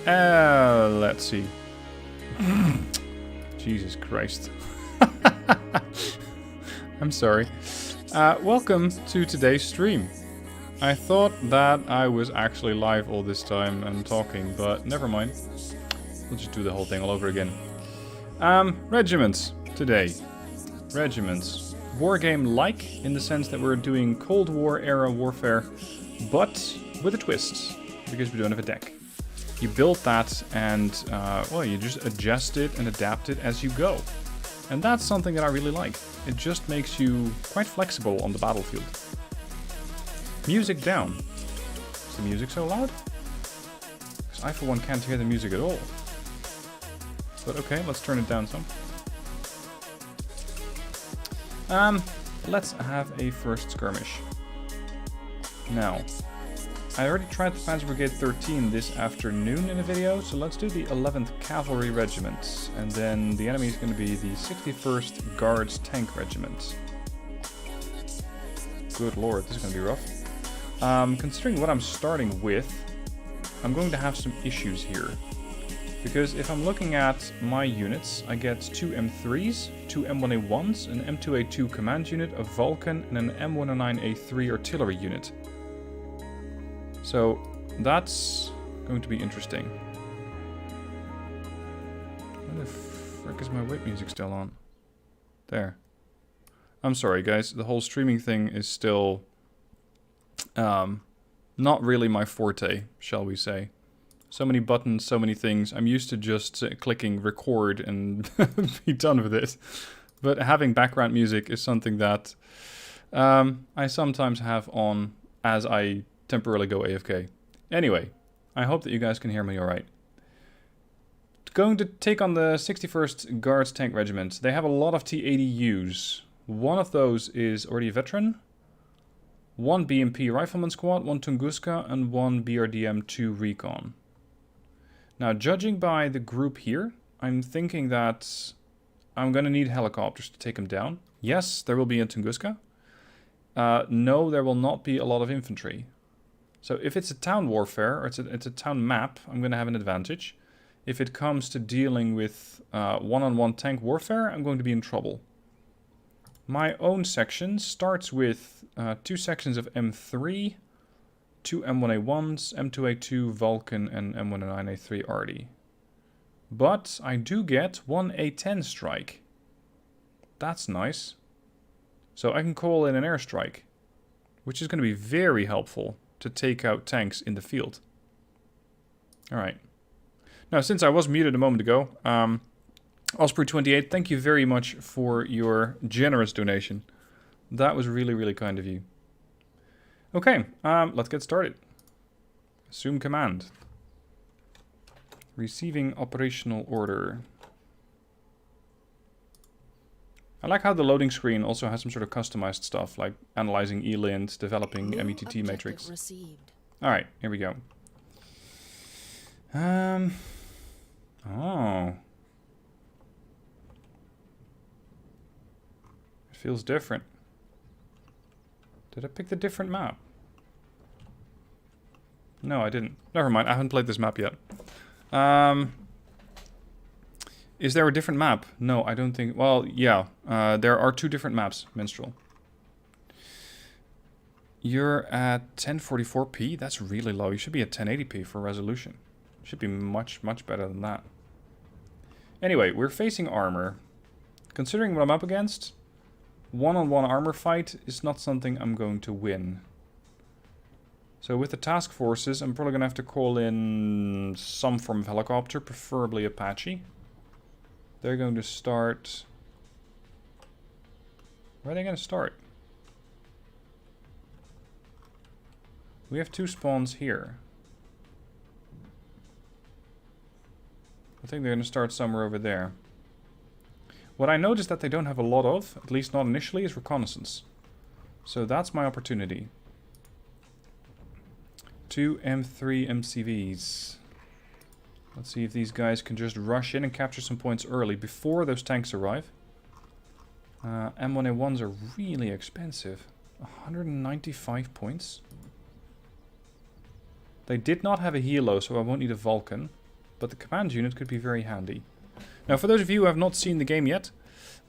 Let's see. Jesus Christ. I'm sorry. Welcome to today's stream. I thought that I was actually live all this time and talking, but never mind. We'll just do the whole thing all over again. Regiments today. Regiments. Wargame-like, in the sense that we're doing Cold War era warfare, but with a twist, because we don't have a deck. You build that and, well, you just adjust it and adapt it as you go. And that's something that I really like. It just makes you quite flexible on the battlefield. Music down. Is the music so loud? Because I, for one, can't hear the music at all. But okay, let's turn it down some. Let's have a first skirmish. Now, I already tried the Panzer Brigade 13 this afternoon in a video, so let's do the 11th Cavalry Regiment. And then the enemy is going to be the 61st Guards Tank Regiment. Good lord, this is going to be rough. Considering what I'm starting with, I'm going to have some issues here. Because if I'm looking at my units, I get 2 M3s, 2 M1A1s, an M2A2 command unit, a Vulcan, and an M109A3 artillery unit. So that's going to be interesting. Why the frick is my whip music still on? There. I'm sorry guys, the whole streaming thing is still not really my forte, shall we say. So many buttons, so many things. I'm used to just clicking record and be done with it. But having background music is something that I sometimes have on as I temporarily go AFK. Anyway, I hope that you guys can hear me alright. Going to take on the 61st Guards Tank Regiment. They have a lot of T-80Us. One of those is already a veteran. 1 BMP Rifleman Squad, 1 Tunguska, and 1 BRDM-2 Recon. Now, judging by the group here, I'm thinking that I'm going to need helicopters to take them down. Yes, there will be a Tunguska. No, there will not be a lot of infantry. So if it's a town warfare, or it's a town map, I'm going to have an advantage. If it comes to dealing with one-on-one tank warfare, I'm going to be in trouble. My own section starts with 2 sections of M3, 2 M1A1s, M2A2 Vulcan, and M109A3 Arty. But I do get 1 A10 strike. That's nice. So I can call in an airstrike, which is going to be very helpful to take out tanks in the field. Alright. Now, since I was muted a moment ago, Osprey28, thank you very much for your generous donation. That was really, really kind of you. Okay, let's get started. Assume command. Receiving operational order. I like how the loading screen also has some sort of customized stuff, like analyzing ELINT, developing METT matrix. Alright, here we go. Oh. It feels different. Did I pick the different map? No, I didn't. Never mind, I haven't played this map yet. Is there a different map? No, I don't think... Well, yeah. There are 2 different maps, Minstrel. You're at 1044p? That's really low. You should be at 1080p for resolution. Should be much, much better than that. Anyway, we're facing armor. Considering what I'm up against, one-on-one armor fight is not something I'm going to win. So with the task forces, I'm probably going to have to call in some form of helicopter, preferably Apache. They're going to start... Where are they going to start? We have 2 spawns here. I think they're going to start somewhere over there. What I noticed that they don't have a lot of, at least not initially, is reconnaissance. So that's my opportunity. 2 M3 MCVs. Let's see if these guys can just rush in and capture some points early before those tanks arrive. M1A1s are really expensive. 195 points. They did not have a helo, so I won't need a Vulcan. but the command unit could be very handy. Now, for those of you who have not seen the game yet,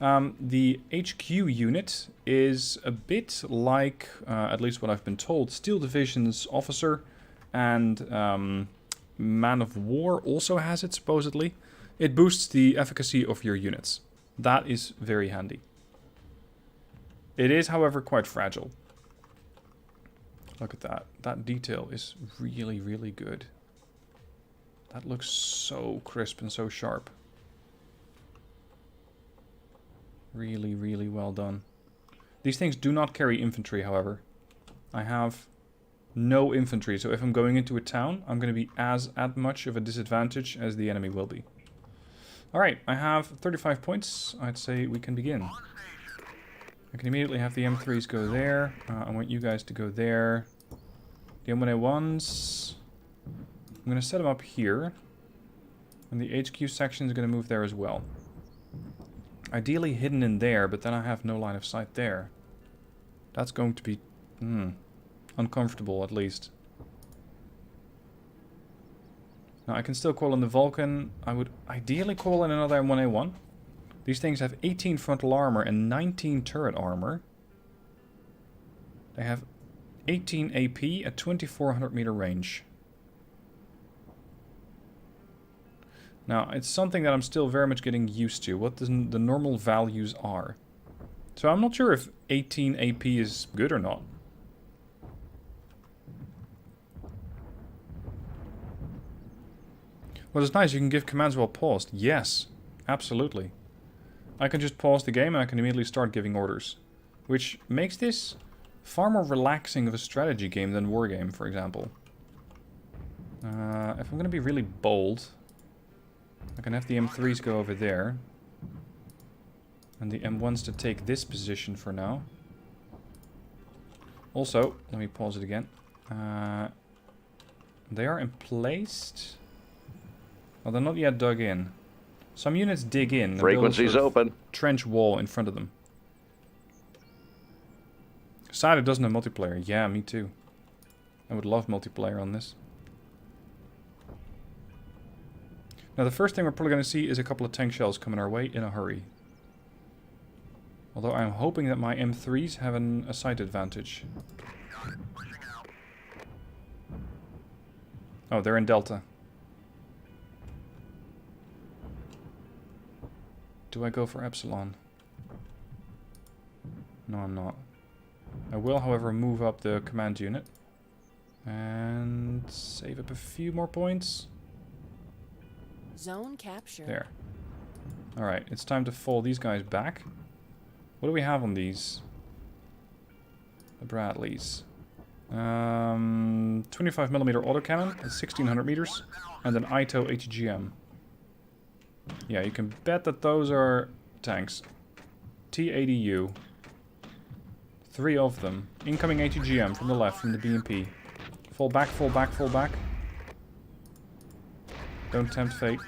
the HQ unit is a bit like, at least what I've been told, Steel Division's officer, and Man of War also has it, supposedly. It boosts the efficacy of your units. That is very handy. It is, however, quite fragile. Look at that. That detail is really, really good. That looks so crisp and so sharp. Really, really well done. These things do not carry infantry, however. I have no infantry, so if I'm going into a town, I'm going to be at much of a disadvantage as the enemy will be. Alright, I have 35 points. I'd say we can begin. I can immediately have the M3s go there. I want you guys to go there. The M1A1s... I'm going to set them up here. And the HQ section is going to move there as well. Ideally hidden in there, but then I have no line of sight there. That's going to be... uncomfortable, at least. Now, I can still call in the Vulcan. I would ideally call in another M1A1. These things have 18 frontal armor and 19 turret armor. They have 18 AP at 2400 meter range. Now, it's something that I'm still very much getting used to, what the normal values are. So I'm not sure if 18 AP is good or not. What is nice, you can give commands while paused. Yes, absolutely. I can just pause the game and I can immediately start giving orders. Which makes this far more relaxing of a strategy game than war game, for example. If I'm going to be really bold, I can have the M3s go over there. And the M1s to take this position for now. Also, let me pause it again. They are emplaced. Well, they're not yet dug in. Some units dig in. Frequencies open. Trench wall in front of them. Sad it doesn't have multiplayer. Yeah, me too. I would love multiplayer on this. Now, the first thing we're probably going to see is a couple of tank shells coming our way in a hurry. Although I'm hoping that my M3s have a sight advantage. Oh, they're in Delta. Do I go for Epsilon? No, I'm not. I will, however, move up the command unit. And save up a few more points. Zone capture. There. Alright, it's time to fall these guys back. What do we have on these? The Bradleys. 25mm autocannon at 1600 meters. And an Ito HGM. Yeah, you can bet that those are tanks. T-80U. 3 of them. Incoming ATGM from the left, from the BMP. Fall back, fall back, fall back. Don't tempt fate.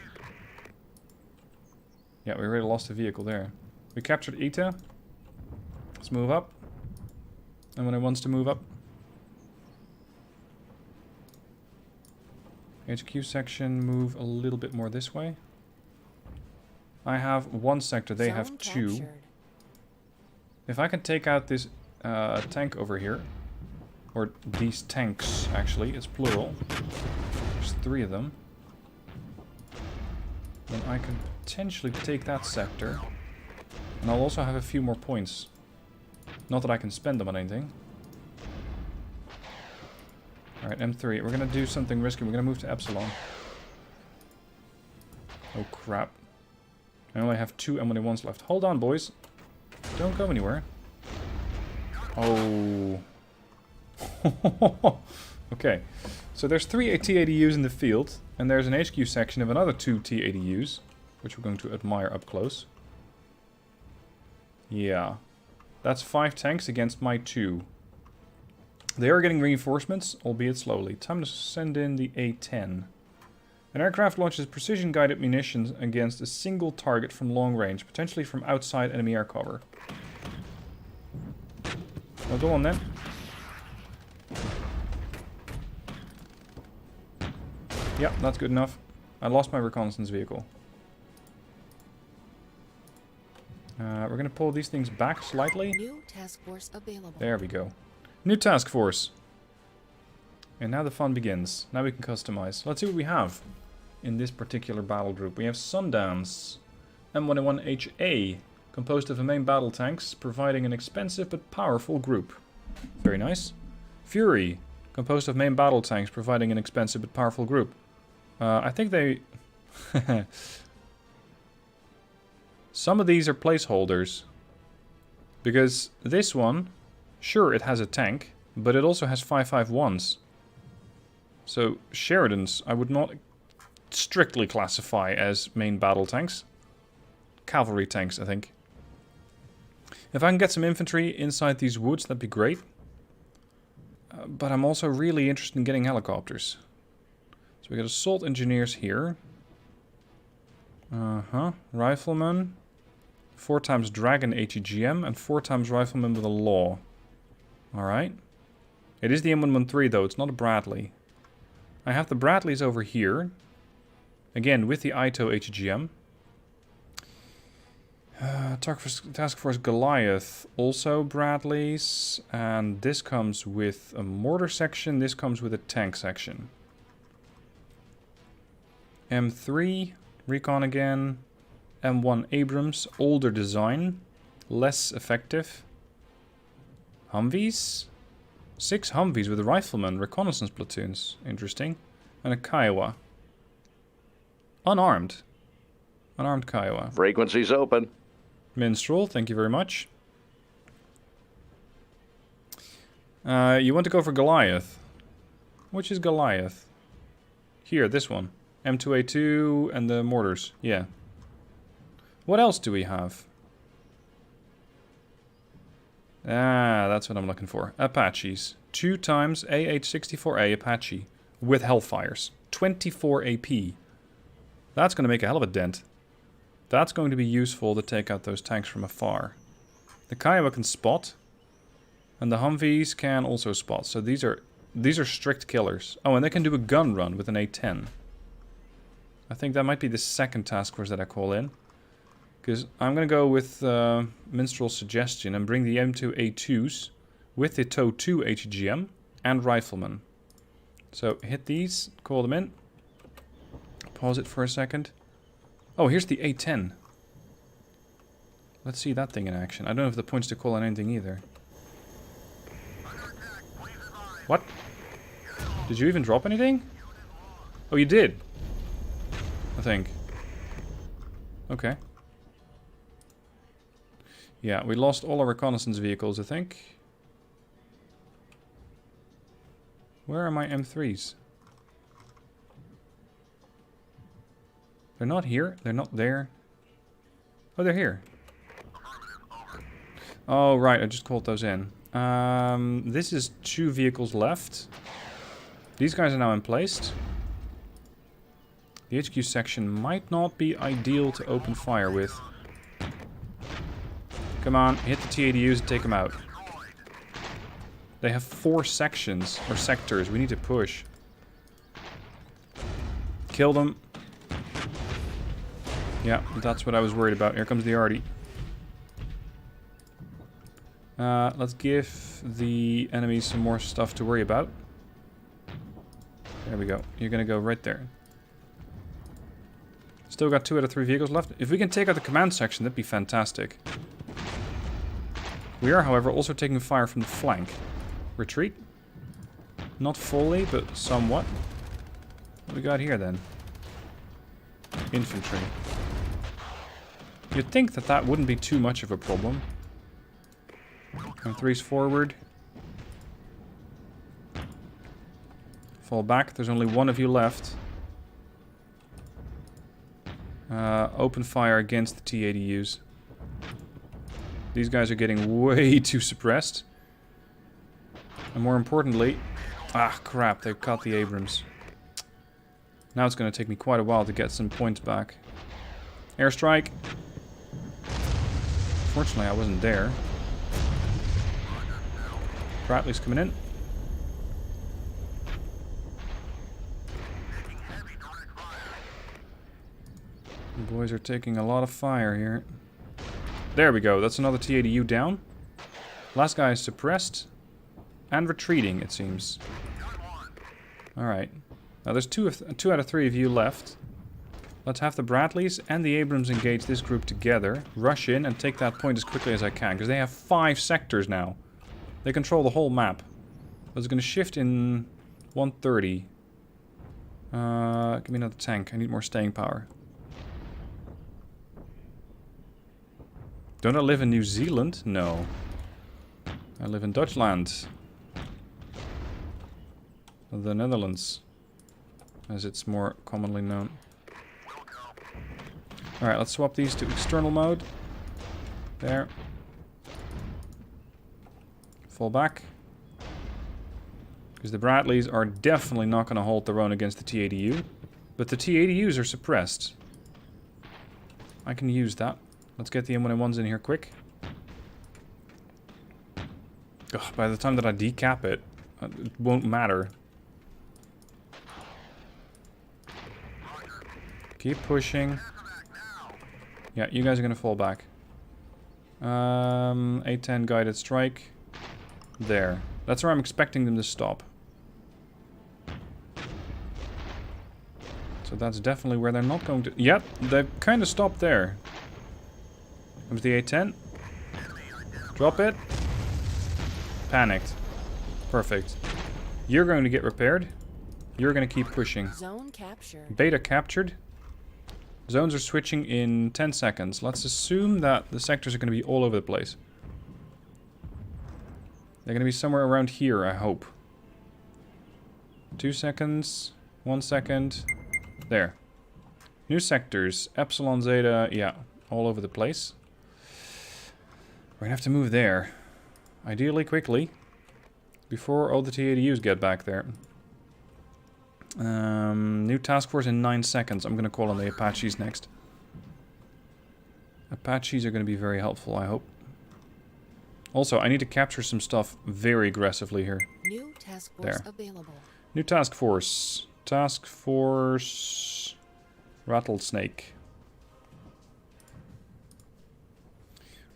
Yeah, we already lost a vehicle there. We captured Ita. Let's move up. And when it wants to move up. HQ section, move a little bit more this way. I have one sector, they have 2. Captured. If I can take out this tank over here, or these tanks actually, it's plural. There's 3 of them. Then I can potentially take that sector. And I'll also have a few more points. Not that I can spend them on anything. Alright, M3. We're gonna do something risky. We're gonna move to Epsilon. Oh crap. I only have 2 M1A1s left. Hold on, boys. Don't go anywhere. Oh. Okay. So there's 3 T-80Us in the field. And there's an HQ section of another 2 T-80Us. Which we're going to admire up close. Yeah. That's 5 tanks against my 2. They are getting reinforcements, albeit slowly. Time to send in the A-10. An aircraft launches precision-guided munitions against a single target from long range, potentially from outside enemy air cover. Well, go on then. Yep, that's good enough. I lost my reconnaissance vehicle. We're going to pull these things back slightly. New task force available. There we go. New task force. And now the fun begins. Now we can customize. Let's see what we have in this particular battle group. We have Sundance M101HA, composed of a main battle tanks, providing an expensive but powerful group. Very nice. Fury, composed of main battle tanks, providing an expensive but powerful group. I think they... Some of these are placeholders. Because this one, sure, it has a tank, but it also has 551s. So Sheridan's I would not strictly classify as main battle tanks. Cavalry tanks, I think. If I can get some infantry inside these woods, that'd be great. But I'm also really interested in getting helicopters. So we got assault engineers here. Riflemen. 4 times Dragon ATGM and 4 times Rifleman with a Law. Alright. It is the M113 though, it's not a Bradley. I have the Bradleys over here. Again, with the Ito ATGM. Task Force Goliath, also Bradleys. And this comes with a mortar section, this comes with a tank section. M3, Recon again. M1 Abrams, older design, less effective. Humvees? 6 Humvees with riflemen, reconnaissance platoons. Interesting. And a Kiowa. Unarmed. Unarmed Kiowa. Frequencies open. Minstrel, thank you very much. You want to go for Goliath. Which is Goliath? Here, this one. M2A2 and the mortars. Yeah. What else do we have? Ah, that's what I'm looking for. Apaches. 2 times AH-64A Apache. With Hellfires. 24 AP. That's going to make a hell of a dent. That's going to be useful to take out those tanks from afar. The Kiowa can spot. And the Humvees can also spot. So these are strict killers. Oh, and they can do a gun run with an A-10. I think that might be the second task force that I call in. Because I'm going to go with Minstrel's suggestion and bring the M2A2s with the TOW2 HGM and Rifleman. So hit these, call them in. Pause it for a second. Oh, here's the A10. Let's see that thing in action. I don't have the points to call on anything either. What? Did you even drop anything? Oh, you did. I think. Okay. Yeah, we lost all our reconnaissance vehicles, I think. Where are my M3s? They're not here. They're not there. Oh, they're here. Oh, right. I just called those in. This is 2 vehicles left. These guys are now emplaced. The HQ section might not be ideal to open fire with. Come on, hit the T-80Us and take them out. They have 4 sections, or sectors. We need to push. Kill them. Yeah, that's what I was worried about. Here comes the arty. Let's give the enemies some more stuff to worry about. There we go. You're gonna go right there. Still got 2 out of 3 vehicles left. If we can take out the command section, that'd be fantastic. We are, however, also taking fire from the flank. Retreat. Not fully, but somewhat. What do we got here, then? Infantry. You'd think that that wouldn't be too much of a problem. M3's forward. Fall back. There's only 1 of you left. Open fire against the T-80Us. These guys are getting way too suppressed. And more importantly... Ah, crap, they caught the Abrams. Now it's going to take me quite a while to get some points back. Airstrike. Fortunately, I wasn't there. Bradley's coming in. The boys are taking a lot of fire here. There we go. That's another T-80U down. Last guy is suppressed. And retreating, it seems. Alright. Now there's two out of 3 of you left. Let's have the Bradleys and the Abrams engage this group together. Rush in and take that point as quickly as I can. Because they have 5 sectors now. They control the whole map. It's going to shift in 130. Give me another tank. I need more staying power. Don't I live in New Zealand? No. I live in Dutchland. The Netherlands. As it's more commonly known. Alright, let's swap these to external mode. There. Fall back. Because the Bradleys are definitely not going to hold their own against the T-80U. But the T-80Us are suppressed. I can use that. Let's get the M1A1s in here quick. Ugh, by the time that I decap it, it won't matter. Keep pushing. Yeah, you guys are going to fall back. 810 guided strike. There. That's where I'm expecting them to stop. So that's definitely where they're not going to... Yep, they've kind of stopped there. Comes the 810. Drop it. Panicked. Perfect. You're going to get repaired. You're going to keep pushing. Zone captured. Beta captured. Zones are switching in 10 seconds. Let's assume that the sectors are going to be all over the place. They're going to be somewhere around here, I hope. 2 seconds. 1 second. There. New sectors. Epsilon, Zeta, yeah, all over the place. We're going to have to move there. Ideally quickly. Before all the T-80Us get back there. New task force in 9 seconds. I'm going to call on the Apaches next. Apaches are going to be very helpful, I hope. Also, I need to capture some stuff very aggressively here. New task force available. New task force. Task force... Rattlesnake.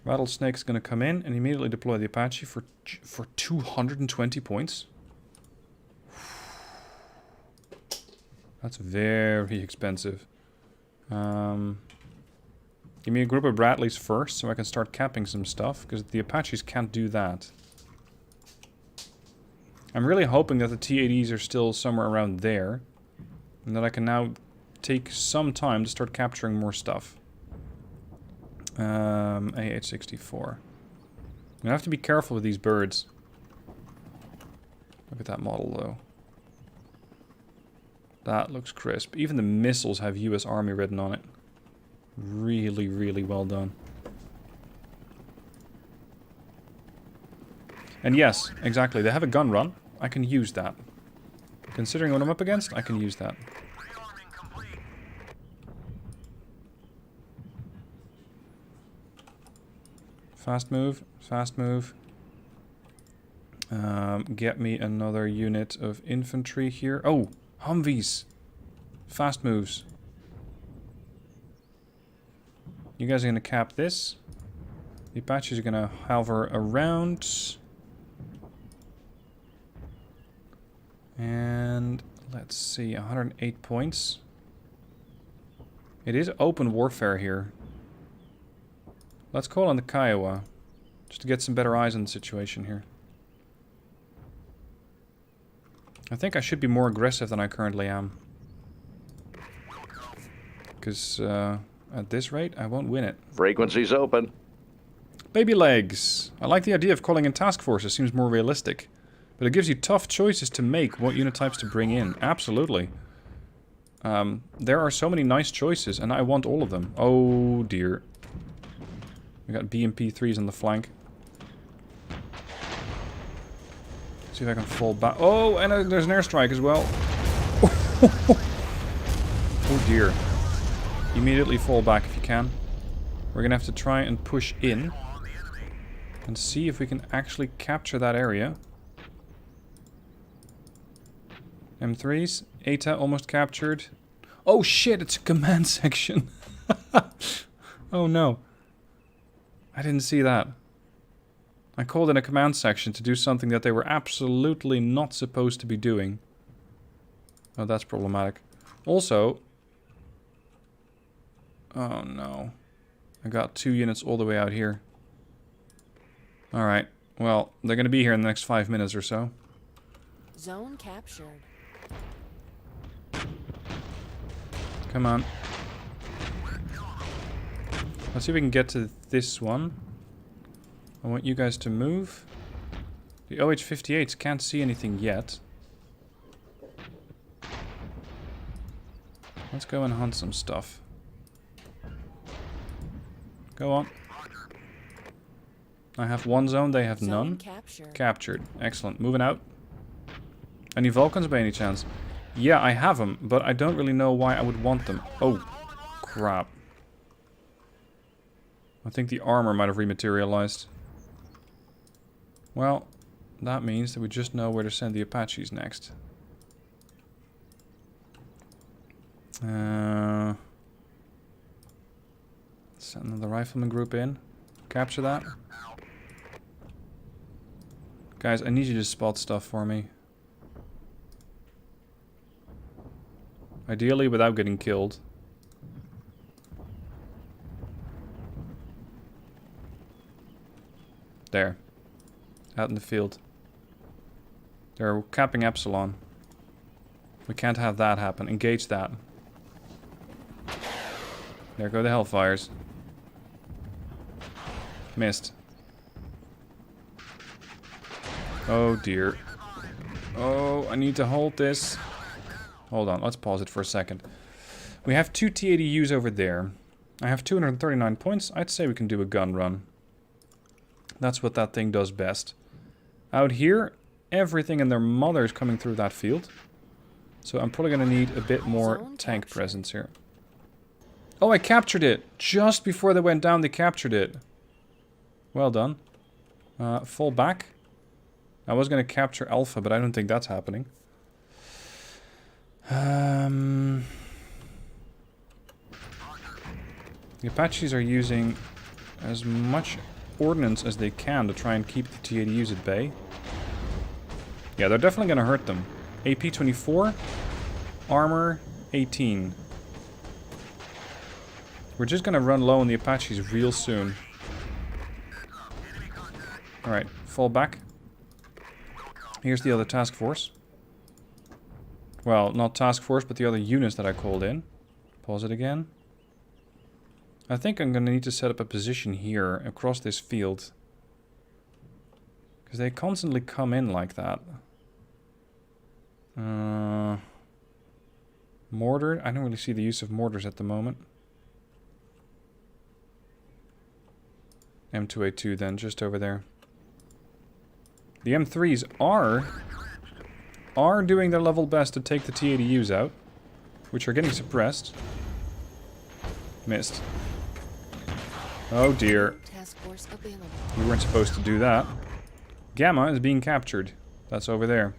Rattlesnake's going to come in and immediately deploy the Apache for 220 points. That's very expensive. Give me a group of Bradleys first so I can start capping some stuff, because the Apaches can't do that. I'm really hoping that the T-80s are still somewhere around there, and that I can now take some time to start capturing more stuff. AH-64. I'm gonna have to be careful with these birds. Look at that model, though. That looks crisp. Even the missiles have US Army written on it. Really, really well done. And yes, exactly. They have a gun run. I can use that. Considering what I'm up against, I can use that. Fast move. Fast move. Get me another unit of infantry here. Oh! Humvees. Fast moves. You guys are going to cap this. The Apaches are going to hover around. And let's see, 108 points. It is open warfare here. Let's call on the Kiowa. Just to get some better eyes on the situation here. I think I should be more aggressive than I currently am. Because at this rate, I won't win it. Frequency's open. Baby legs. I like the idea of calling in task forces. Seems more realistic. But it gives you tough choices to make what unit types to bring in. Absolutely. There are so many nice choices, and I want all of them. Oh dear. We got BMP-3s on the flank. See if I can fall back. Oh, and there's an airstrike as well. Oh dear. Immediately fall back if you can. We're gonna have to try and push in. And see if we can actually capture that area. M3s. ETA almost captured. Oh shit, it's a command section. Oh no. I didn't see that. I called in a command section to do something that they were absolutely not supposed to be doing. Oh, that's problematic. Also... Oh no. I got 2 units all the way out here. Alright. Well, they're going to be here in the next 5 minutes or so. Zone captured. Come on. Let's see if we can get to this one. I want you guys to move. The OH-58s can't see anything yet. Let's go and hunt some stuff. Go on. I have one zone, they have none. Captured. Excellent. Moving out. Any Vulcans by any chance? Yeah, I have them, but I don't really know why I would want them. Oh, crap. I think the armor might have rematerialized. Well, that means that we just know where to send the Apaches next. Send another rifleman group in. Capture that. Guys, I need you to spot stuff for me. Ideally without getting killed. There. Out in the field. They're capping Epsilon. We can't have that happen. Engage that. There go the Hellfires. Missed. Oh dear. Oh, I need to hold this. Hold on, let's pause it for a second. We have 2 T-80Us over there. I have 239 points. I'd say we can do a gun run. That's what that thing does best. Out here, everything and their mother is coming through that field. So I'm probably going to need a bit more tank presence here. Oh, I captured it! Just before they went down, they captured it. Well done. Fall back. I was going to capture Alpha, but I don't think that's happening. The Apaches are using as much ordnance as they can to try and keep the T-80Us at bay. Yeah, they're definitely going to hurt them. AP 24, armor 18. We're just going to run low on the Apaches real soon. Alright, fall back. Here's the other task force. Well, not task force, but the other units that I called in. Pause it again. I think I'm going to need to set up a position here across this field. Because they constantly come in like that. Mortar? I don't really see the use of mortars at the moment. M2A2 then, just over there. The M3s are doing their level best to take the T-80Us out, which are getting suppressed. Missed. Oh dear. We weren't supposed to do that. Gamma is being captured. That's over there.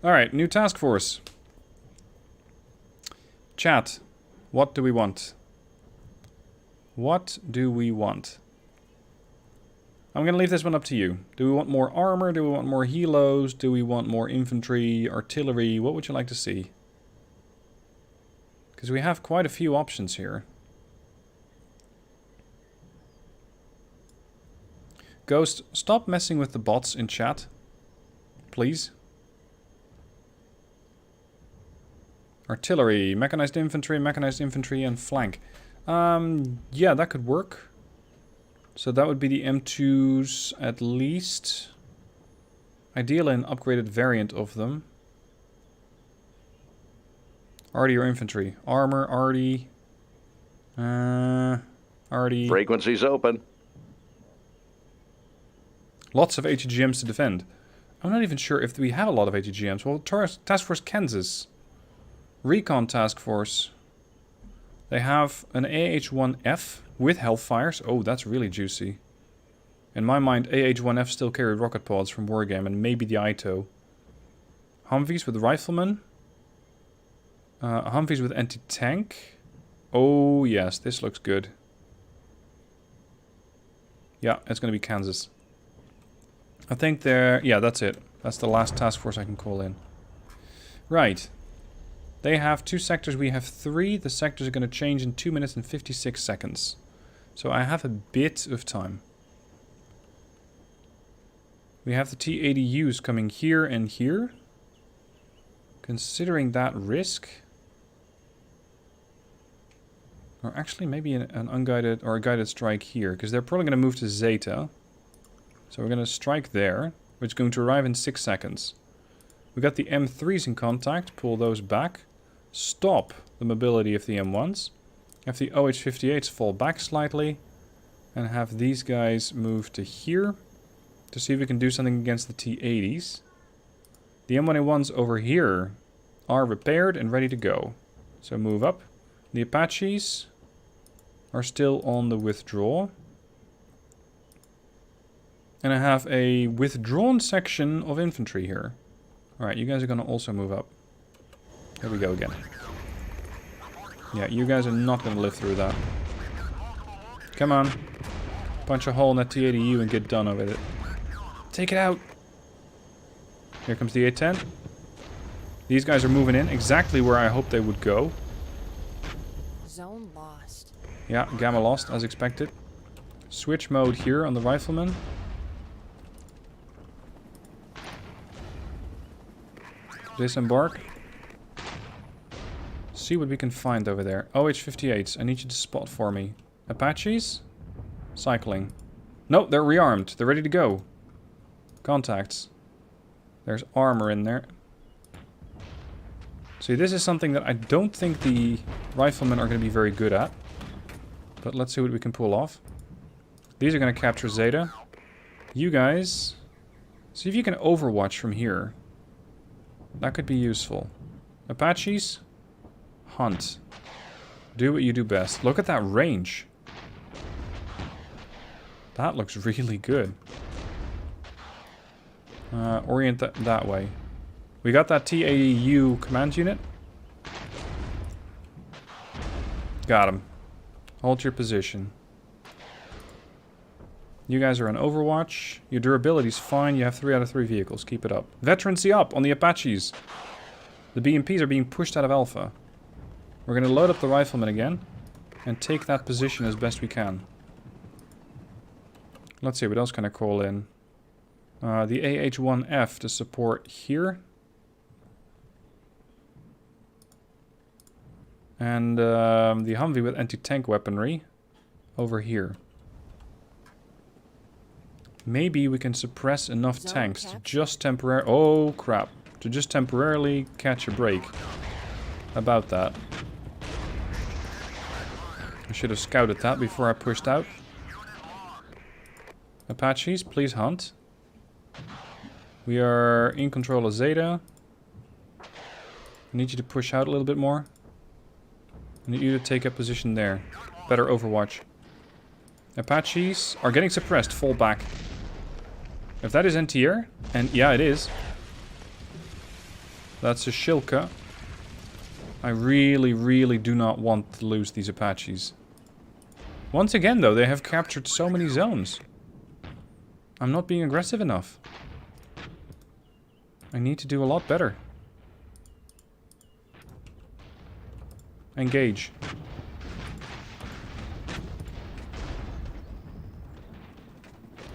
Alright, new task force. Chat, what do we want? What do we want? I'm going to leave this one up to you. Do we want more armor? Do we want more helos? Do we want more infantry, artillery? What would you like to see? Because we have quite a few options here. Ghost, stop messing with the bots in chat. Please. Artillery, mechanized infantry, and flank. Yeah, that could work. So that would be the M2s at least. Ideally an upgraded variant of them. Arty or infantry? Armor, Arty. Arty. Frequencies open. Lots of ATGMs to defend. I'm not even sure if we have a lot of ATGMs. Well, Task Force Kansas. Recon Task Force. They have an AH-1F with Hellfires. Oh, that's really juicy. In my mind, AH-1F still carried rocket pods from Wargame and maybe the Ito. Humvees with Riflemen. Humvees with anti-tank. Oh, yes, this looks good. Yeah, it's going to be Kansas. I think they're... Yeah, that's it. That's the last task force I can call in. Right. They have 2 sectors, we have 3. The sectors are going to change in 2 minutes and 56 seconds. So I have a bit of time. We have the T-80Us coming here and here. Considering that risk... Or actually maybe an unguided or a guided strike here. Because they're probably going to move to Zeta. So we're going to strike there. Which is going to arrive in 6 seconds. We got the M3s in contact. Pull those back. Stop the mobility of the M1s. Have the OH-58s fall back slightly. And have these guys move to here. To see if we can do something against the T-80s. The M1A1s over here are repaired and ready to go. So move up. The Apaches are still on the withdraw. And I have a withdrawn section of infantry here. Alright, you guys are going to also move up. Here we go again. Yeah, you guys are not going to live through that. Come on. Punch a hole in that T-80U and get done with it. Take it out. Here comes the A-10. These guys are moving in exactly where I hoped they would go. Zone lost. Yeah, Gamma lost as expected. Switch mode here on the rifleman. Disembark. See what we can find over there. OH-58s, I need you to spot for me. Apaches? Cycling. No, they're rearmed. They're ready to go. Contacts. There's armor in there. See, this is something that I don't think the riflemen are going to be very good at. But let's see what we can pull off. These are going to capture Zeta. You guys... See if you can overwatch from here. That could be useful. Apaches? Hunt. Do what you do best. Look at that range. That looks really good. Orient that way. We got that T-80U command unit. Got him. Hold your position. You guys are on Overwatch. Your durability's fine. You have 3 out of 3 vehicles. Keep it up. Veterancy up on the Apaches. The BMPs are being pushed out of Alpha. We're going to load up the riflemen again. And take that position as best we can. Let's see, what else can I call in? The AH-1F to support here. And the Humvee with anti-tank weaponry over here. Maybe we can suppress enough tanks to just temporarily... Oh, crap. To just temporarily catch a break. About that. I should have scouted that before I pushed out. Apaches, please hunt. We are in control of Zeta. I need you to push out a little bit more. I need you to take a position there. Better overwatch. Apaches are getting suppressed. Fall back. If that is NTR, and yeah, it is. That's a Shilka. I really, really do not want to lose these Apaches. Once again, though, they have captured so many zones. I'm not being aggressive enough. I need to do a lot better. Engage.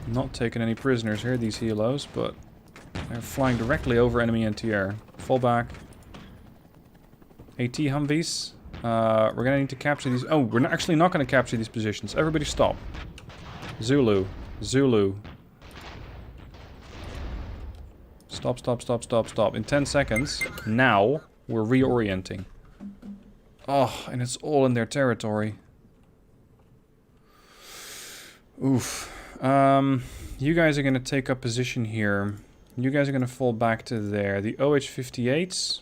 Not taking any prisoners here, these helos, but they're flying directly over enemy NTR. Fall back. AT Humvees. We're gonna need to capture these. Oh, we're actually not gonna capture these positions. Everybody stop. Zulu. Zulu. Stop, stop, stop, stop, stop. In 10 seconds, now, we're reorienting. Oh, and it's all in their territory. Oof. You guys are going to take up position here. You guys are going to fall back to there. The OH-58s.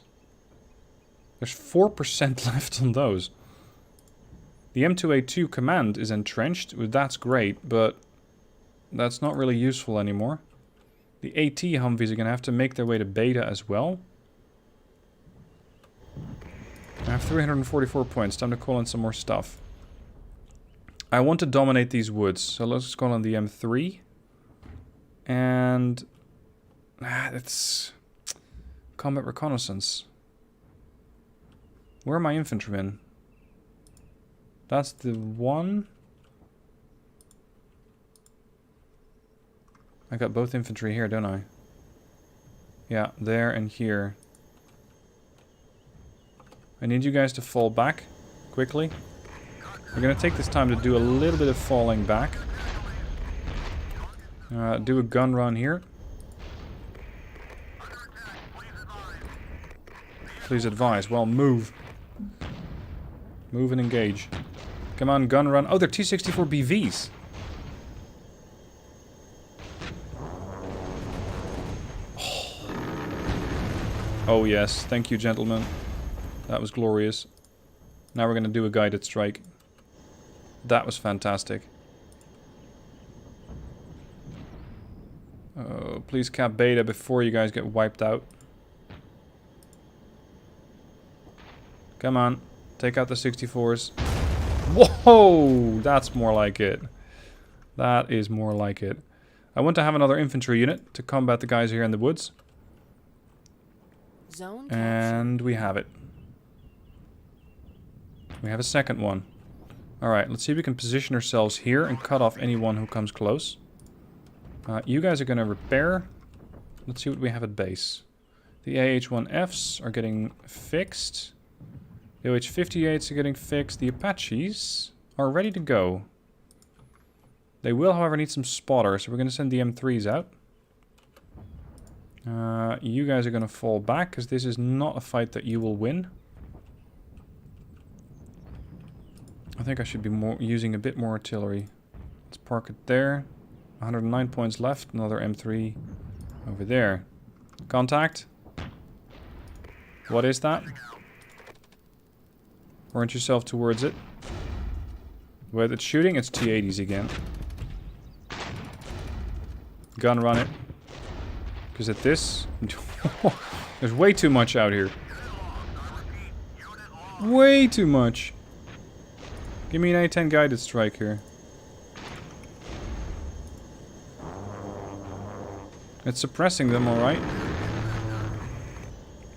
There's 4% left on those. The M2A2 command is entrenched. That's great, but that's not really useful anymore. The AT Humvees are going to have to make their way to Beta as well. I have 344 points. Time to call in some more stuff. I want to dominate these woods, so let's call in the M3. And... it's... combat reconnaissance. Where are my infantrymen? That's the one. I got both infantry here, don't I? Yeah, there and here. I need you guys to fall back quickly. We're gonna take this time to do a little bit of falling back. Do a gun run here. Please advise. Well, move. Move and engage. Come on, gun run. Oh, they're T-64 BVs. Oh, yes. Thank you, gentlemen. That was glorious. Now we're going to do a guided strike. That was fantastic. Oh, please cap beta before you guys get wiped out. Come on. Take out the 64s. Whoa! That's more like it. That is more like it. I want to have another infantry unit to combat the guys here in the woods. And we have it. We have a second one. Alright, let's see if we can position ourselves here and cut off anyone who comes close. You guys are going to repair. Let's see what we have at base. The AH-1Fs are getting fixed. The OH-58s are getting fixed. The Apaches are ready to go. They will, however, need some spotters, so we're going to send the M3s out. You guys are going to fall back, because this is not a fight that you will win. I think I should be using a bit more artillery. Let's park it there. 109 points left. Another M3 over there. Contact. What is that? Orient yourself towards it. Where it's shooting, it's T-80s again. Gun run it. Because at this... there's way too much out here. Way too much. Give me an A-10 guided strike here. It's suppressing them, alright.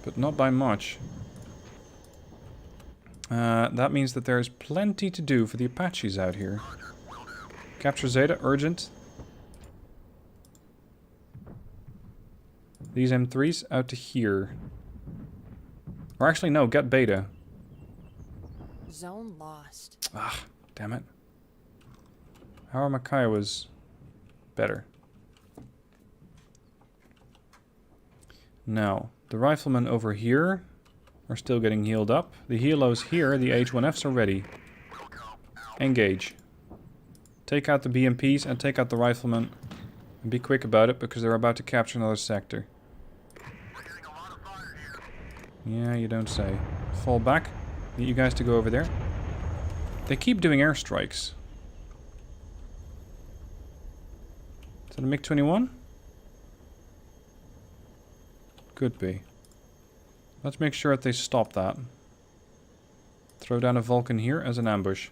But not by much. That means that there's plenty to do for the Apaches out here. Capture Zeta, urgent. These M3s out to here. Or actually, no, get Beta. Zone lost. Ah, damn it. How are my Kiowas better? Now, the riflemen over here are still getting healed up. The helos here, the H1Fs are ready. Engage. Take out the BMPs and take out the riflemen. And be quick about it because they're about to capture another sector. Yeah, you don't say. Fall back. Need you guys to go over there. They keep doing airstrikes. Is that a MiG-21? Could be. Let's make sure that they stop that. Throw down a Vulcan here as an ambush.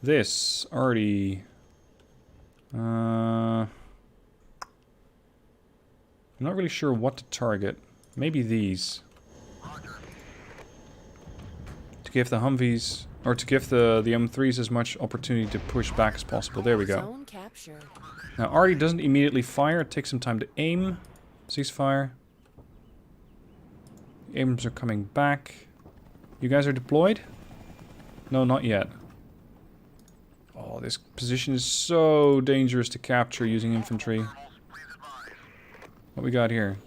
This already... I'm not really sure what to target. Maybe these. To give the Humvees, or to give the M3s as much opportunity to push back as possible. There we go. Now Artie doesn't immediately fire. It takes some time to aim. Ceasefire. Abrams are coming back. You guys are deployed? No, not yet. Oh, this position is so dangerous to capture using infantry. What we got here?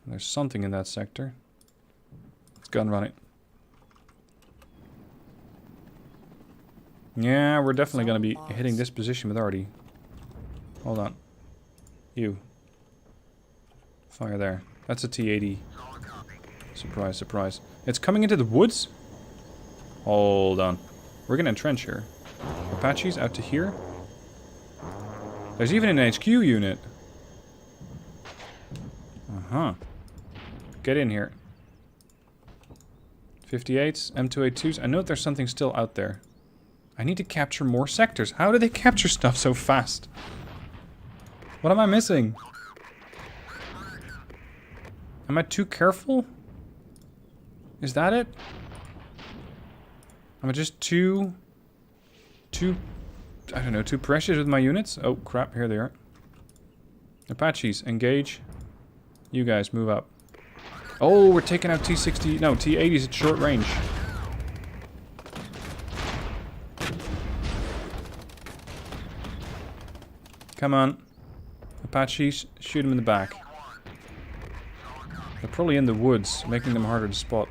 There's something in that sector. Let's gun run it. Yeah, we're definitely going to be hitting this position with Artie. Hold on. You. Fire there. That's a T-80. Surprise, surprise. It's coming into the woods? Hold on. We're going to entrench here. Apaches out to here. There's even an HQ unit. Uh-huh. Get in here. 58s, M2A2s. I know there's something still out there. I need to capture more sectors. How do they capture stuff so fast? What am I missing? Am I too careful? Is that it? Am I just too... I don't know, too precious with my units? Oh, crap, here they are. Apaches, engage. You guys, move up. Oh, we're taking out T-60... No, T-80s at short range. Come on. Apaches, shoot them in the back. They're probably in the woods, making them harder to spot.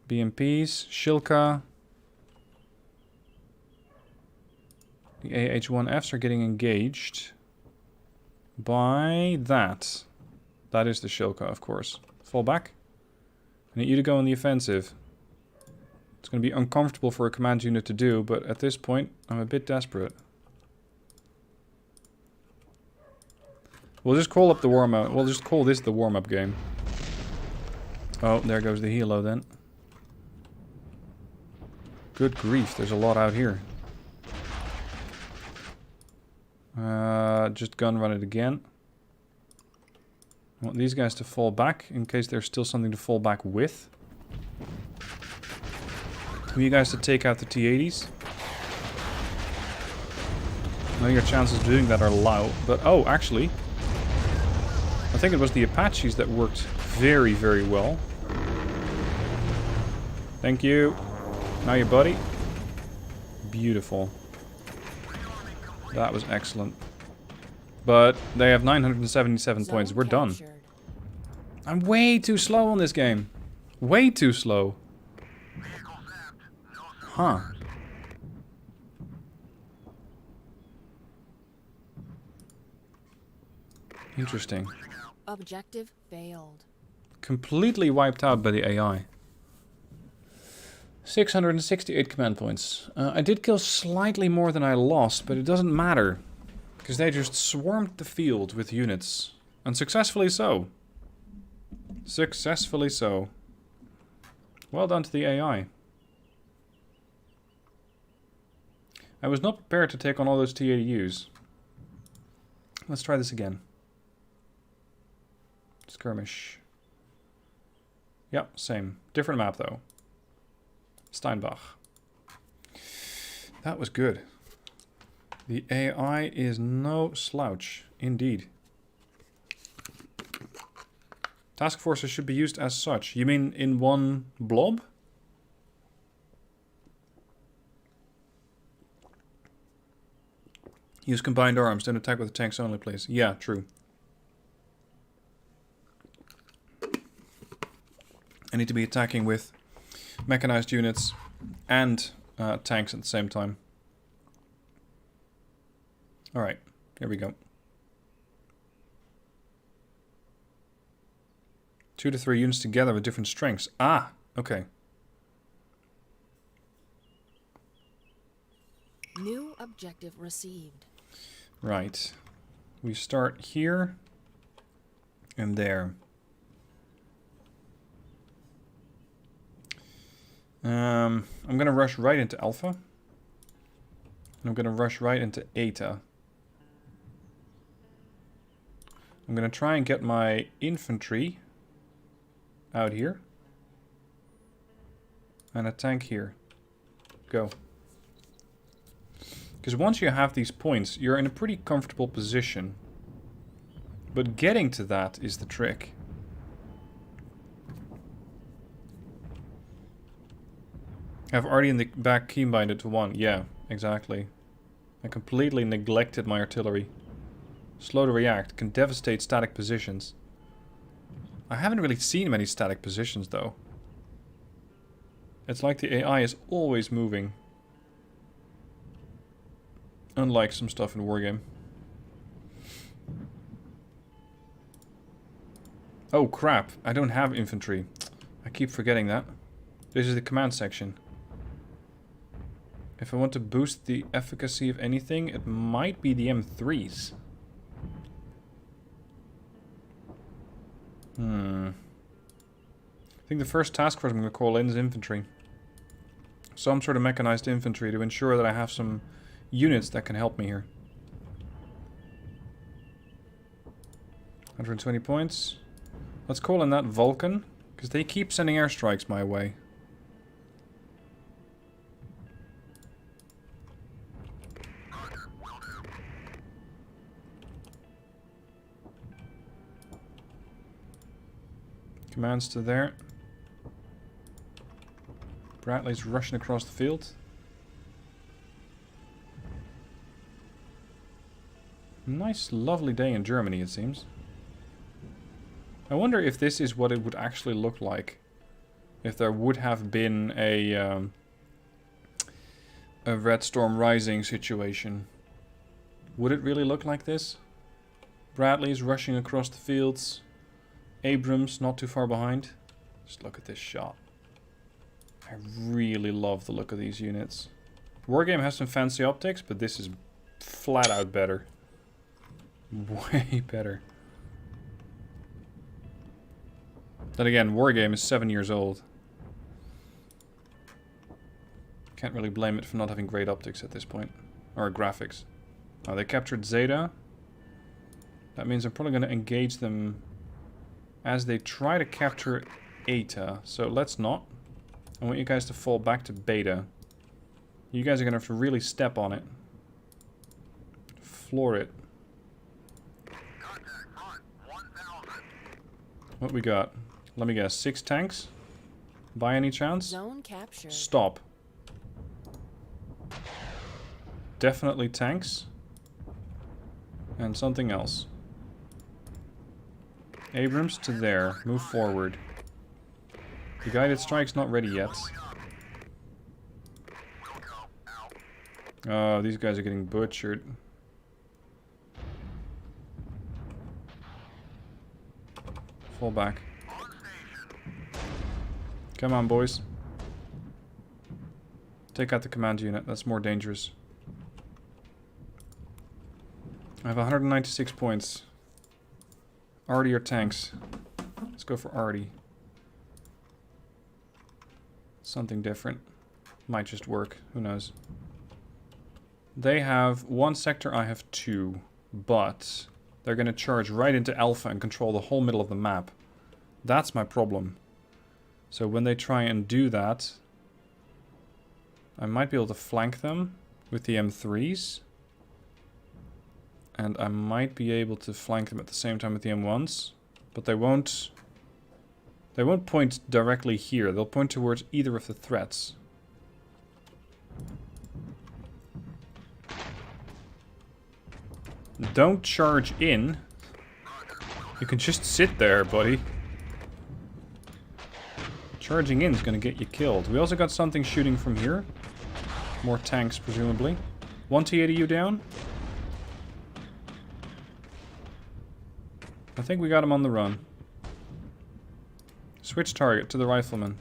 BMPs, Shilka. The AH-1Fs are getting engaged by that. That is the Shilka, of course. Fall back. I need you to go on the offensive. It's going to be uncomfortable for a command unit to do, but at this point, I'm a bit desperate. We'll just call up the warm-up. We'll just call this the warm-up game. Oh, there goes the helo then. Good grief, there's a lot out here. Just gun run it again. I want these guys to fall back in case there's still something to fall back with. I want you guys to take out the T-80s. I know your chances of doing that are low, but oh, actually, I think it was the Apaches that worked very, very well. Thank you. Now your buddy. Beautiful. That was excellent. But they have 977 points. We're done. I'm way too slow on this game. Way too slow. Huh. Interesting. Objective failed. Completely wiped out by the AI. 668 command points. I did kill slightly more than I lost, but it doesn't matter. Because they just swarmed the field with units. And successfully so. Successfully so. Well done to the AI. I was not prepared to take on all those T-80Us. Let's try this again. Skirmish. Yep, same. Different map though. Steinbach. That was good. The AI is no slouch, indeed. Task forces should be used as such. You mean in one blob? Use combined arms, don't attack with the tanks only, please. Yeah, true. I need to be attacking with mechanized units and tanks at the same time. Alright, here we go. 2 to 3 units together with different strengths. Ah, okay. New objective received. Right. We start here and there. I'm going to rush right into Alpha. And I'm going to rush right into Eta. I'm going to try and get my infantry out here. And a tank here. Go. Because once you have these points, you're in a pretty comfortable position. But getting to that is the trick. I've already in the back keybinded to 1. Yeah, exactly. I completely neglected my artillery. Slow to react, can devastate static positions. I haven't really seen many static positions though. It's like the AI is always moving. Unlike some stuff in Wargame. Oh crap, I don't have infantry. I keep forgetting that. This is the command section. If I want to boost the efficacy of anything, it might be the M3s. I think the first task force I'm going to call in is infantry. Some sort of mechanized infantry to ensure that I have some units that can help me here. 120 points. Let's call in that Vulcan, because they keep sending airstrikes my way. Commands to there. Bradley's rushing across the field. Nice, lovely day in Germany, it seems. I wonder if this is what it would actually look like. If there would have been a Red Storm Rising situation. Would it really look like this? Bradley's rushing across the fields. Abrams not too far behind. Just look at this shot. I really love the look of these units. Wargame has some fancy optics, but this is flat out better. Way better. Then again, Wargame is 7 years old. Can't really blame it for not having great optics at this point. Or graphics. Oh, they captured Zeta. That means I'm probably going to engage them as they try to capture Eta. So let's not. I want you guys to fall back to Beta. You guys are going to have to really step on it. Floor it. What we got? Let me guess. 6 tanks? By any chance? Zone captured. Stop. Definitely tanks. And something else. Abrams to there. Move forward. The guided strike's not ready yet. Oh, these guys are getting butchered. Fall back. Come on, boys. Take out the command unit. That's more dangerous. I have 196 points. Arty or tanks? Let's go for Arty. Something different. Might just work. Who knows? They have 1 sector, I have 2. But they're going to charge right into Alpha and control the whole middle of the map. That's my problem. So when they try and do that, I might be able to flank them with the M3s. And I might be able to flank them at the same time with the M1s. But they won't point directly here. They'll point towards either of the threats. Don't charge in. You can just sit there, buddy. Charging in is going to get you killed. We also got something shooting from here. More tanks, presumably. 1 T-80U down. I think we got him on the run. Switch target to the rifleman.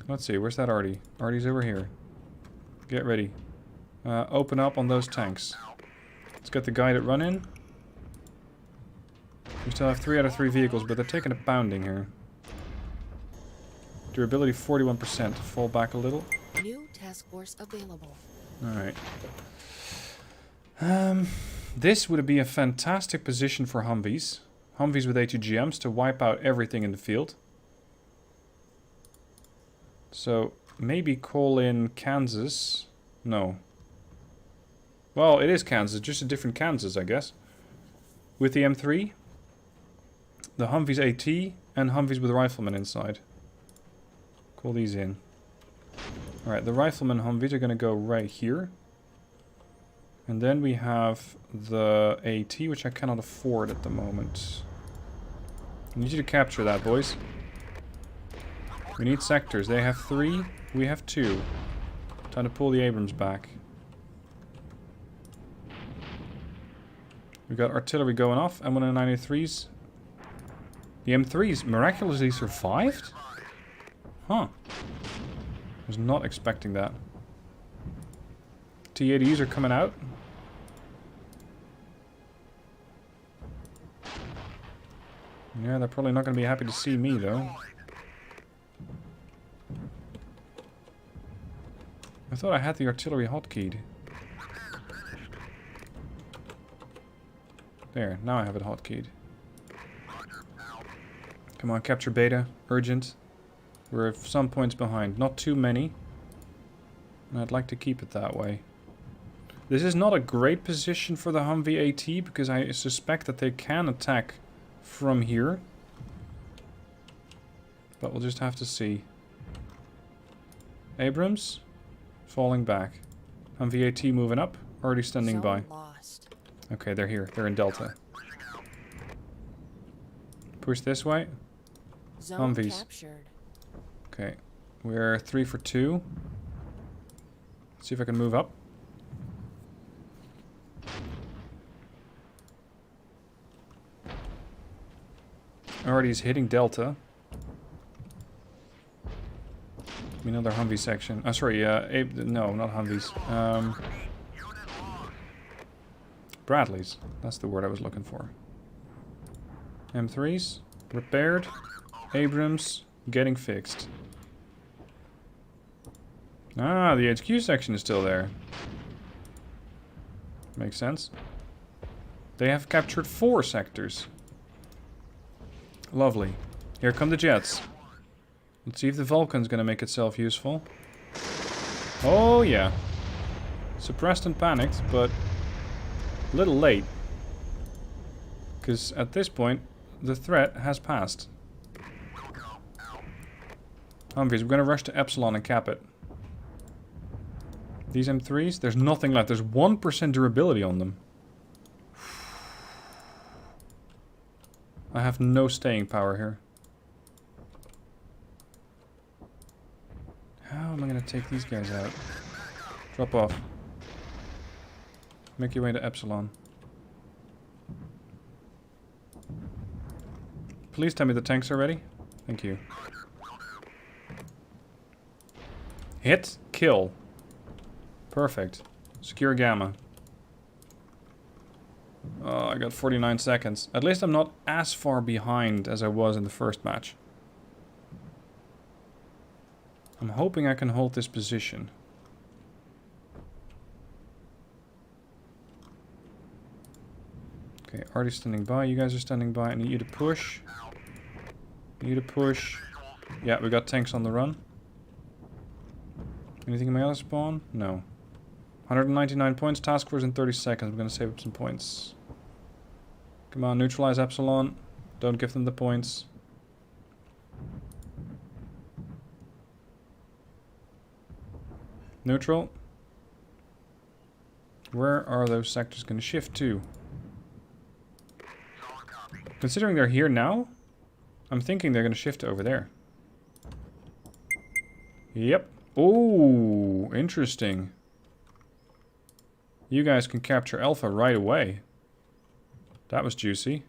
Let's see, where's that Arty? Arty's over here. Get ready. Open up on those tanks. Let's get the guided run in. We still have 3 out of 3 vehicles, but they're taking a pounding here. Durability 41%. Fall back a little. New task force available. Alright. This would be a fantastic position for Humvees. Humvees with A2GMs to wipe out everything in the field. So, maybe call in Kansas. No. Well, it is Kansas, just a different Kansas, I guess. With the M3, the Humvees AT, and Humvees with riflemen inside. Call these in. Alright, the riflemen Humvees are going to go right here. And then we have the AT, which I cannot afford at the moment. I need you to capture that, boys. We need sectors. They have 3, we have 2. Time to pull the Abrams back. We got artillery going off, M193s. The M3s miraculously survived? Huh. Was not expecting that. T-80s are coming out. Yeah, they're probably not going to be happy to see me, though. I thought I had the artillery hotkeyed. There, now I have it hotkeyed. Come on, capture beta. Urgent. We're some points behind. Not too many. And I'd like to keep it that way. This is not a great position for the Humvee AT because I suspect that they can attack from here. But we'll just have to see. Abrams, falling back. Humvee AT moving up, already standing by. Lost. Okay, they're here. They're in Delta. Push this way. Zone Humvees. captured. Okay, we're 3 for 2. Let's see if I can move up. Already is hitting Delta. Another Humvee section. Oh, sorry, no, not Humvees. Bradleys. That's the word I was looking for. M3s. Repaired. Abrams. Getting fixed. Ah, the HQ section is still there. Makes sense. They have captured 4 sectors. Lovely. Here come the jets. Let's see if the Vulcan's gonna make itself useful. Oh yeah. Suppressed and panicked, but a little late. Because at this point, the threat has passed. Humvees, we're gonna rush to Epsilon and cap it. These M3s, there's nothing left. There's 1% durability on them. I have no staying power here. How am I going to take these guys out? Drop off. Make your way to Epsilon. Please tell me the tanks are ready. Thank you. Hit. Kill. Perfect. Secure Gamma. Oh, I got 49 seconds. At least I'm not as far behind as I was in the first match. I'm hoping I can hold this position. Okay, Artie's standing by. You guys are standing by. I need you to push. Need you to push. Yeah, we got tanks on the run. Anything in my other spawn? No. 199 points. Task force in 30 seconds. I'm going to save up some points. Come on, neutralize Epsilon. Don't give them the points. Neutral. Where are those sectors going to shift to? Considering they're here now, I'm thinking they're going to shift to over there. Yep. Oh, interesting. You guys can capture Alpha right away. That was juicy.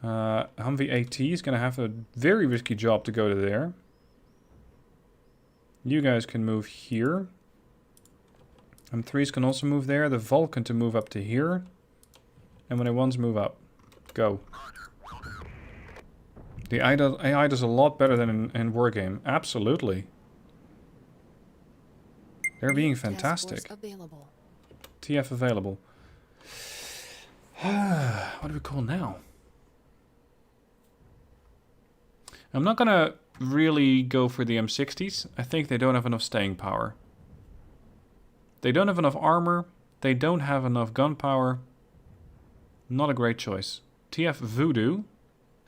Humvee AT is going to have a very risky job to go to there. You guys can move here. M3s can also move there. The Vulcan to move up to here. And when I1s move up. Go. The AI does a lot better than in Wargame. Absolutely. They're being fantastic. TF available. What do we call now? I'm not gonna really go for the M60s. I think they don't have enough staying power. They don't have enough armor. They don't have enough gunpowder. Not a great choice. TF Voodoo.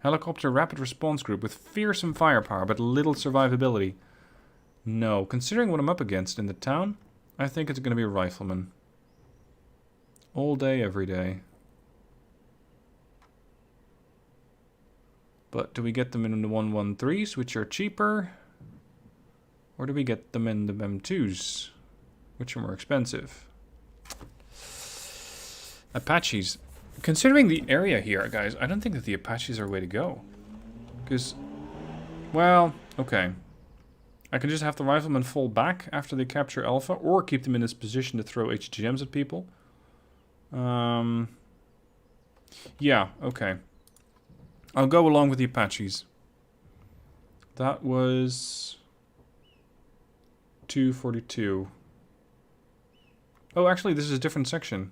Helicopter rapid response group with fearsome firepower but little survivability. No. Considering what I'm up against in the town, I think it's going to be a rifleman. All day, every day. But do we get them in the 113s, which are cheaper? Or do we get them in the M2s, which are more expensive? Apaches. Considering the area here, guys, I don't think that the Apaches are a way to go. Because, well, okay. I can just have the riflemen fall back after they capture Alpha, or keep them in this position to throw HGMs at people. Yeah, okay. I'll go along with the Apaches. That was 242. Oh, actually, this is a different section.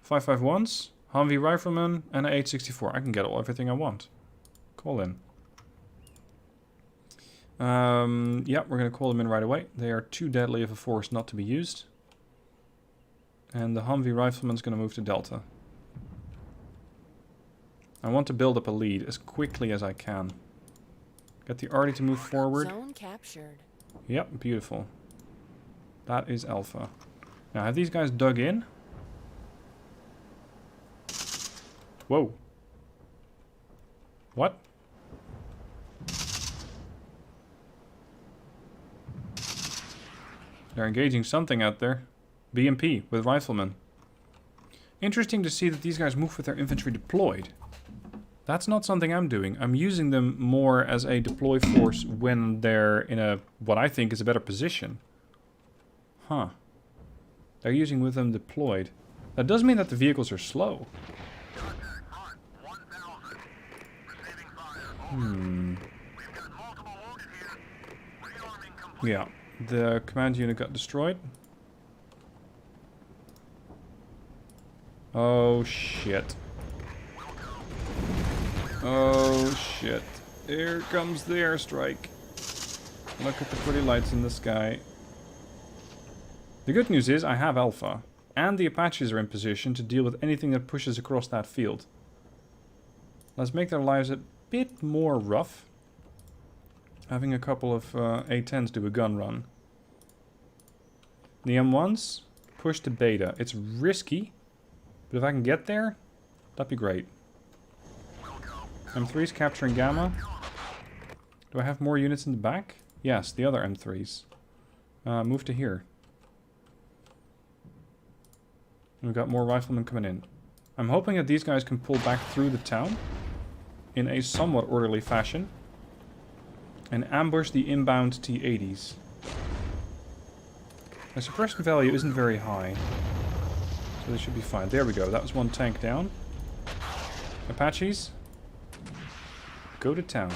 551s, Humvee Rifleman, and an 864. I can get everything I want. Call in. Yep, we're going to call them in right away. They are too deadly of a force not to be used. And the Humvee Rifleman's going to move to Delta. I want to build up a lead as quickly as I can. Get the arty to move forward. Zone captured. Yep, beautiful. That is Alpha. Now, have these guys dug in? Whoa. What? They're engaging something out there. BMP with riflemen. Interesting to see that these guys move with their infantry deployed. That's not something I'm doing. I'm using them more as a deploy force when they're in a, what I think is a better position. Huh. They're using with them deployed. That does mean that the vehicles are slow. Yeah, the command unit got destroyed. Oh shit. Oh shit. Here comes the airstrike. Look at the pretty lights in the sky. The good news is I have Alpha, and the Apaches are in position to deal with anything that pushes across that field. Let's make their lives a bit more rough. Having a couple of A10s do a gun run. The M1s push to Beta. It's risky, but if I can get there, that'd be great. M3's capturing Gamma. Do I have more units in the back? Yes, the other M3s. Move to here. We've got more riflemen coming in. I'm hoping that these guys can pull back through the town in a somewhat orderly fashion and ambush the inbound T-80s. The suppression value isn't very high, so they should be fine. There we go, that was one tank down. Apaches, go to town.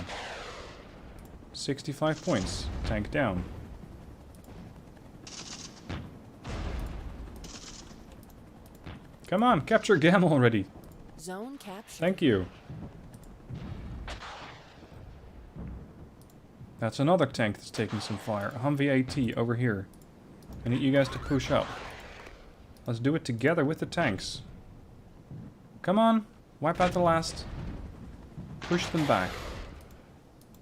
65 points, tank down. Come on, capture Gamma already. Zone captured. Thank you. That's another tank that's taking some fire. A Humvee AT over here. I need you guys to push up. Let's do it together with the tanks. Come on, wipe out the last. Push them back.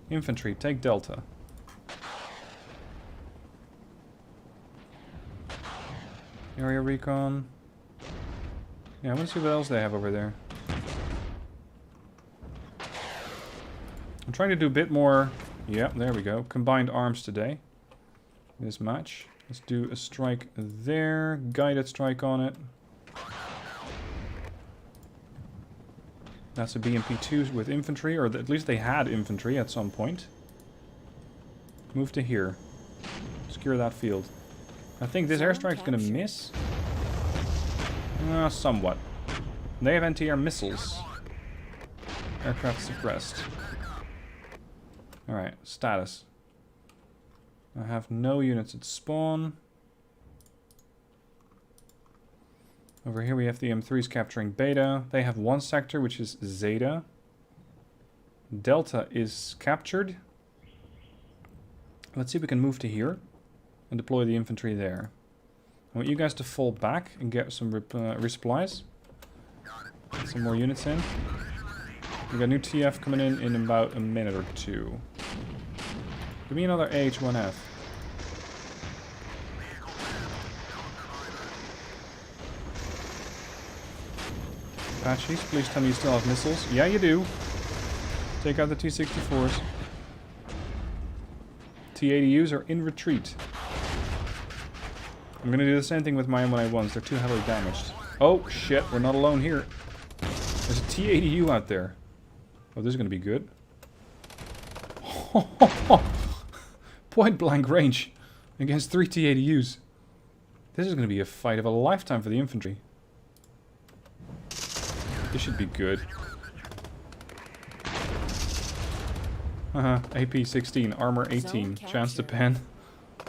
Infantry, take Delta. Area recon. Yeah, I want to see what else they have over there. I'm trying to do a bit more... Yeah, there we go. Combined arms today. This match. Let's do a strike there. Guided strike on it. That's a BMP-2 with infantry, or at least they had infantry at some point. Move to here. Secure that field. I think this airstrike's gonna miss. Somewhat. They have anti-air missiles. Aircraft suppressed. Alright, status. I have no units at spawn. Over here we have the M3s capturing Beta. They have one sector, which is Zeta. Delta is captured. Let's see if we can move to here and deploy the infantry there. I want you guys to fall back and get some resupplies. Get some more units in. We've got new TF coming in about a minute or two. Give me another AH-1F. Apaches, please tell me you still have missiles. Yeah, you do. Take out the T-64s. T-80Us are in retreat. I'm gonna do the same thing with my M1A1s. They're too heavily damaged. Oh, shit. We're not alone here. There's a T-80U out there. Oh, this is gonna be good. Point blank range against 3 T-80Us. This is gonna be a fight of a lifetime for the infantry. This should be good. AP 16, armor 18, chance to pen.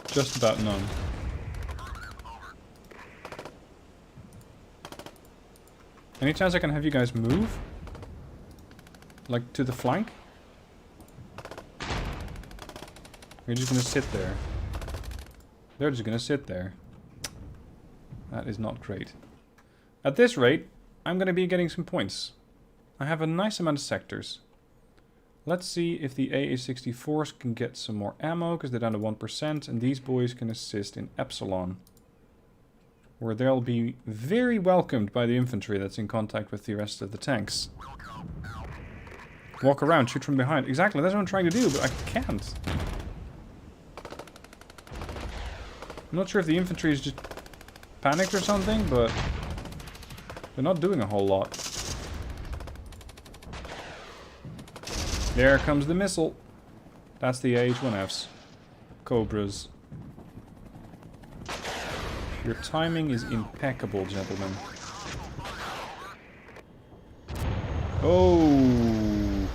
Just about none. Any chance I can have you guys move? Like to the flank? You're just gonna sit there. They're just gonna sit there. That is not great. At this rate, I'm gonna be getting some points. I have a nice amount of sectors. Let's see if the AA-64s can get some more ammo, because they're down to 1%, and these boys can assist in Epsilon, where they'll be very welcomed by the infantry that's in contact with the rest of the tanks. Walk around, shoot from behind. Exactly, that's what I'm trying to do, but I can't. I'm not sure if the infantry is just panicked or something, but they're not doing a whole lot. There comes the missile. That's the AH-1Fs. Cobras. Your timing is impeccable, gentlemen. Oh!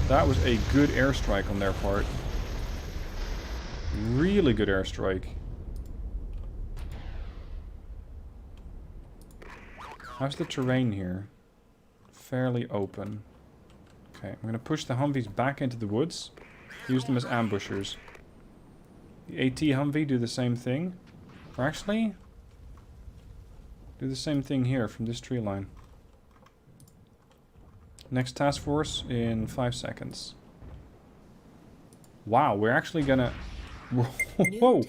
That was a good airstrike on their part. Really good airstrike. How's the terrain here? Fairly open. Okay, I'm going to push the Humvees back into the woods. Use them as ambushers. The AT Humvee do the same thing. Or actually, do the same thing here from this tree line. Next task force in 5 seconds. Wow, we're actually gonna... Whoa!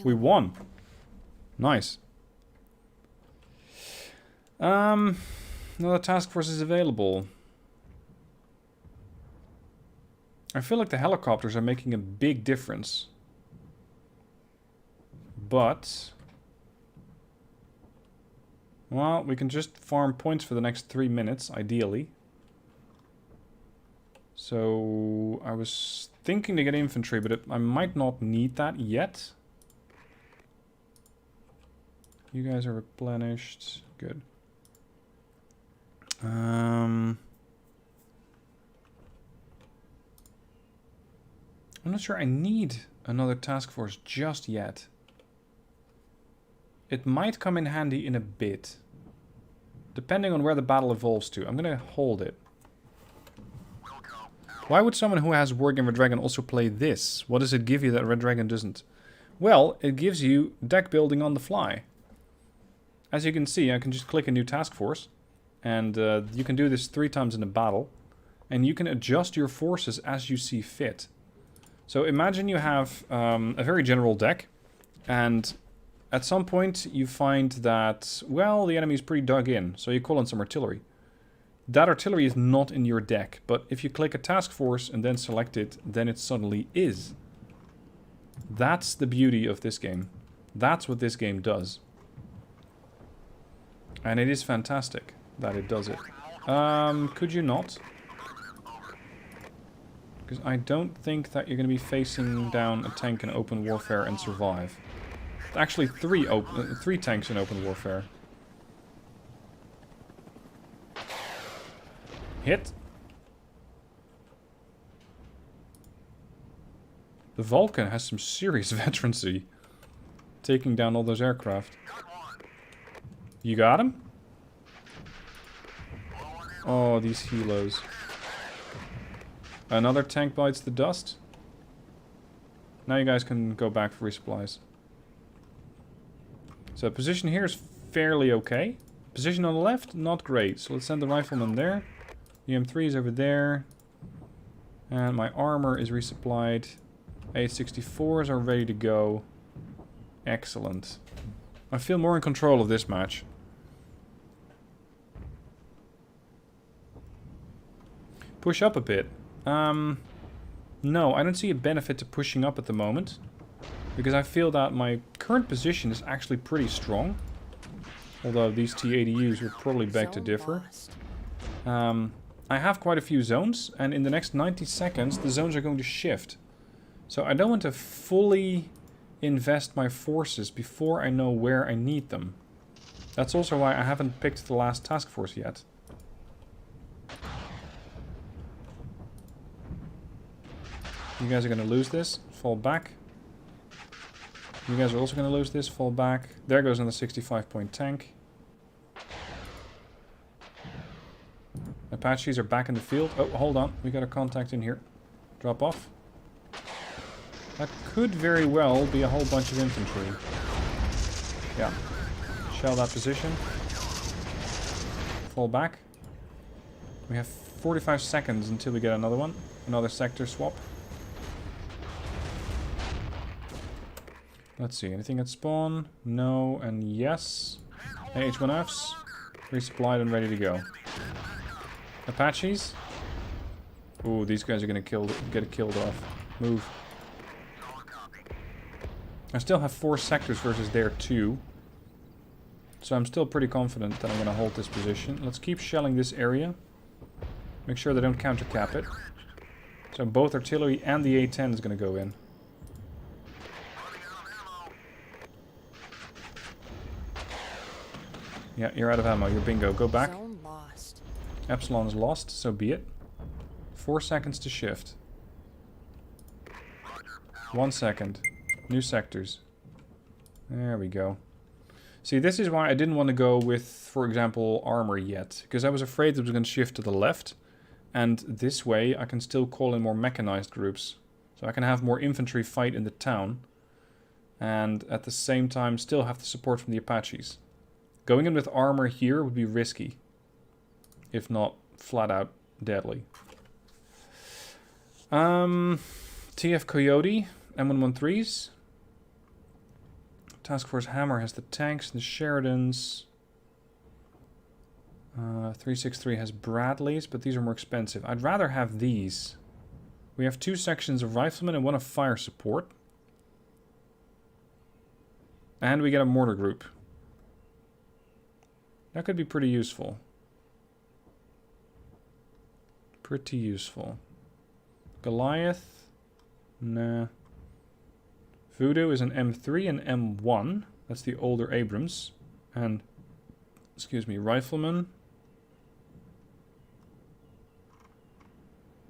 We won. Nice. Another task force is available. I feel like the helicopters are making a big difference. But... well, we can just farm points for the next 3 minutes, ideally. So, I was thinking to get infantry, but I might not need that yet. You guys are replenished. Good. I'm not sure I need another task force just yet. It might come in handy in a bit. Depending on where the battle evolves to. I'm gonna hold it. Why would someone who has War Game Red Dragon also play this? What does it give you that Red Dragon doesn't? Well, it gives you deck building on the fly. As you can see, I can just click a new task force. And you can do this 3 times in a battle. And you can adjust your forces as you see fit. So imagine you have a very general deck. And at some point you find that, well, the enemy is pretty dug in. So you call on some artillery. That artillery is not in your deck. But if you click a task force and then select it, then it suddenly is. That's the beauty of this game. That's what this game does. And it is fantastic that it does it. Could you not? Because I don't think that you're going to be facing down a tank in open warfare and survive. Actually, 3 tanks in open warfare. Hit. The Vulcan has some serious veterancy. Taking down all those aircraft. You got him? Oh, these helos. Another tank bites the dust. Now you guys can go back for resupplies. So position here is fairly okay. Position on the left, not great. So let's send the rifleman there. The M3 is over there. And my armor is resupplied. A64s are ready to go. Excellent. I feel more in control of this match. Push up a bit. No, I don't see a benefit to pushing up at the moment. Because I feel that my current position is actually pretty strong. Although these T-80Us would probably beg to differ. I have quite a few zones. And in the next 90 seconds, the zones are going to shift. So I don't want to fully invest my forces before I know where I need them. That's also why I haven't picked the last task force yet. You guys are going to lose this. Fall back. You guys are also going to lose this. Fall back. There goes another 65-point tank. Apaches are back in the field. Oh, hold on. We got a contact in here. Drop off. That could very well be a whole bunch of infantry. Yeah. Shell that position. Fall back. We have 45 seconds until we get another one. Another sector swap. Let's see. Anything at spawn? No and yes. AH-1Fs. Resupplied and ready to go. Apaches. Ooh, these guys are gonna get killed off. Move. I still have 4 sectors versus their 2. So I'm still pretty confident that I'm gonna hold this position. Let's keep shelling this area. Make sure they don't counter-cap it. So both artillery and the A-10 is gonna go in. Yeah, you're out of ammo. You're bingo. Go back. Zone lost. Epsilon is lost, so be it. 4 seconds to shift. 1 second. New sectors. There we go. See, this is why I didn't want to go with, for example, armor yet. Because I was afraid it was going to shift to the left. And this way, I can still call in more mechanized groups. So I can have more infantry fight in the town. And at the same time, still have the support from the Apaches. Going in with armor here would be risky. If not, flat out deadly. TF Coyote, M113s. Task Force Hammer has the tanks, the Sheridans. 363 has Bradleys, but these are more expensive. I'd rather have these. We have 2 sections of riflemen and 1 of fire support. And we get a mortar group. That could be pretty useful. Pretty useful. Goliath? Nah. Voodoo is an M3 and M1. That's the older Abrams. And, excuse me, Rifleman.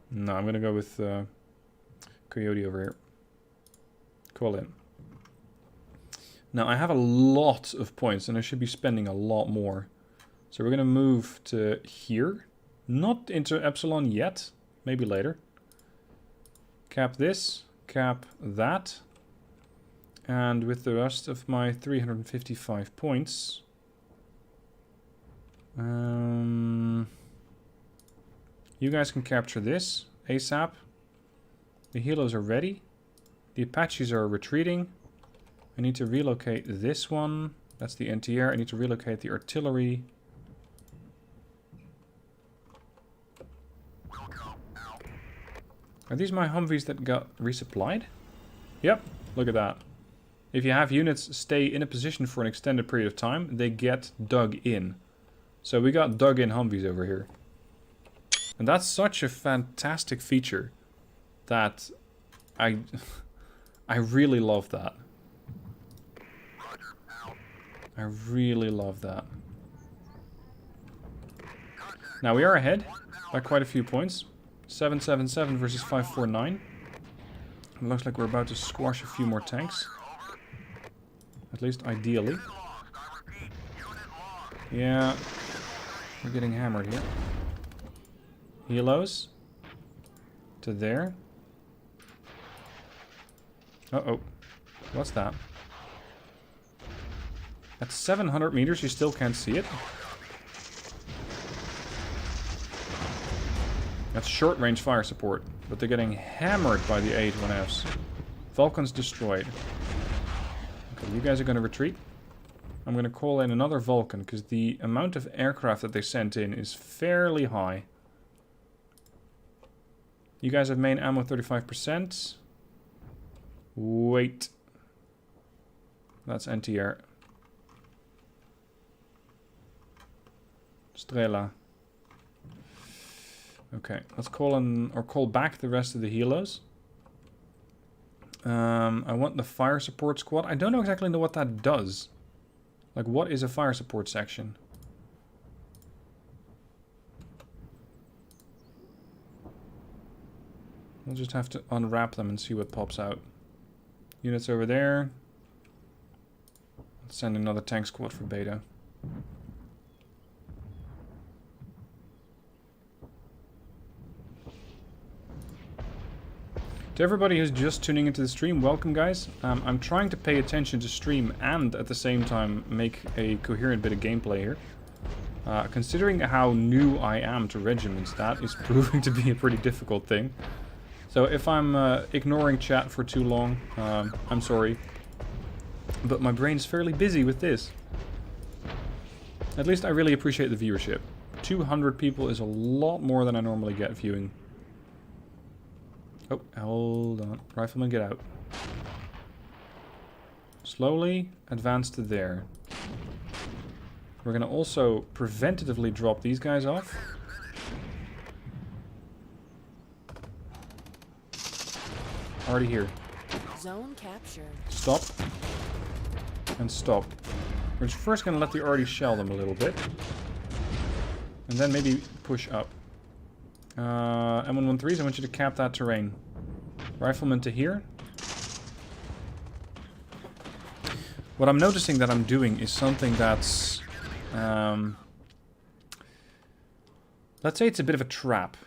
No, I'm going to go with Coyote over here. Call in. Now, I have a lot of points, and I should be spending a lot more. So we're going to move to here. Not into Epsilon yet. Maybe later. Cap this. Cap that. And with the rest of my 355 points... you guys can capture this ASAP. The helos are ready. The Apaches are retreating. I need to relocate this one. That's the NTR. I need to relocate the artillery. Are these my Humvees that got resupplied? Yep, look at that. If you have units stay in a position for an extended period of time, they get dug in. So we got dug in Humvees over here. And that's such a fantastic feature that I really love that. I really love that. Now we are ahead by quite a few points. 777 versus 549. It looks like we're about to squash a few more tanks. At least ideally. Yeah. We're getting hammered here. Helos. To there. Uh-oh. What's that? At 700 meters, you still can't see it. That's short-range fire support, but they're getting hammered by the AH-1Fs. Vulcans destroyed. Okay, you guys are going to retreat. I'm going to call in another Vulcan, because the amount of aircraft that they sent in is fairly high. You guys have main ammo 35%. Wait. That's NTR. Strela. Okay, let's call in, or call back the rest of the helos. I want the fire support squad. I don't exactly know what that does. Like, what is a fire support section? We'll just have to unwrap them and see what pops out. Units over there. Let's send another tank squad for beta. To everybody who's just tuning into the stream, welcome guys. I'm trying to pay attention to stream and at the same time make a coherent bit of gameplay here. Considering how new I am to Regiments, that is proving to be a pretty difficult thing. So if I'm ignoring chat for too long, I'm sorry. But my brain's fairly busy with this. At least I really appreciate the viewership. 200 people is a lot more than I normally get viewing. Oh, hold on. Rifleman, get out. Slowly advance to there. We're going to also preventatively drop these guys off. Already here. Zone captured. Stop. And stop. We're just first going to let the arty shell them a little bit. And then maybe push up. M113s, I want you to cap that terrain. Rifleman to here. What I'm noticing that I'm doing is something that's... let's say it's a bit of a trap.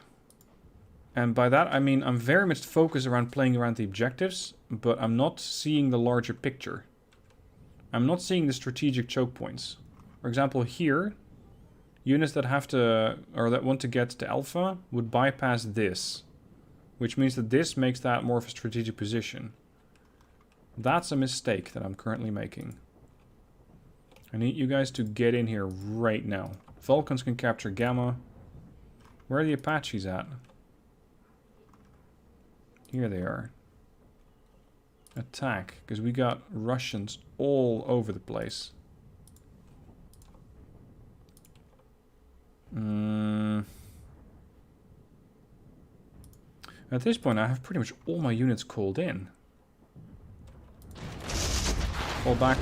And by that I mean I'm very much focused around playing around the objectives, but I'm not seeing the larger picture. I'm not seeing the strategic choke points. For example, here... units that have to, or that want to get to Alpha would bypass this. Which means that this makes that more of a strategic position. That's a mistake that I'm currently making. I need you guys to get in here right now. Vulcans can capture Gamma. Where are the Apaches at? Here they are. Attack, because we got Russians all over the place. At this point, I have pretty much all my units called in. Fall back.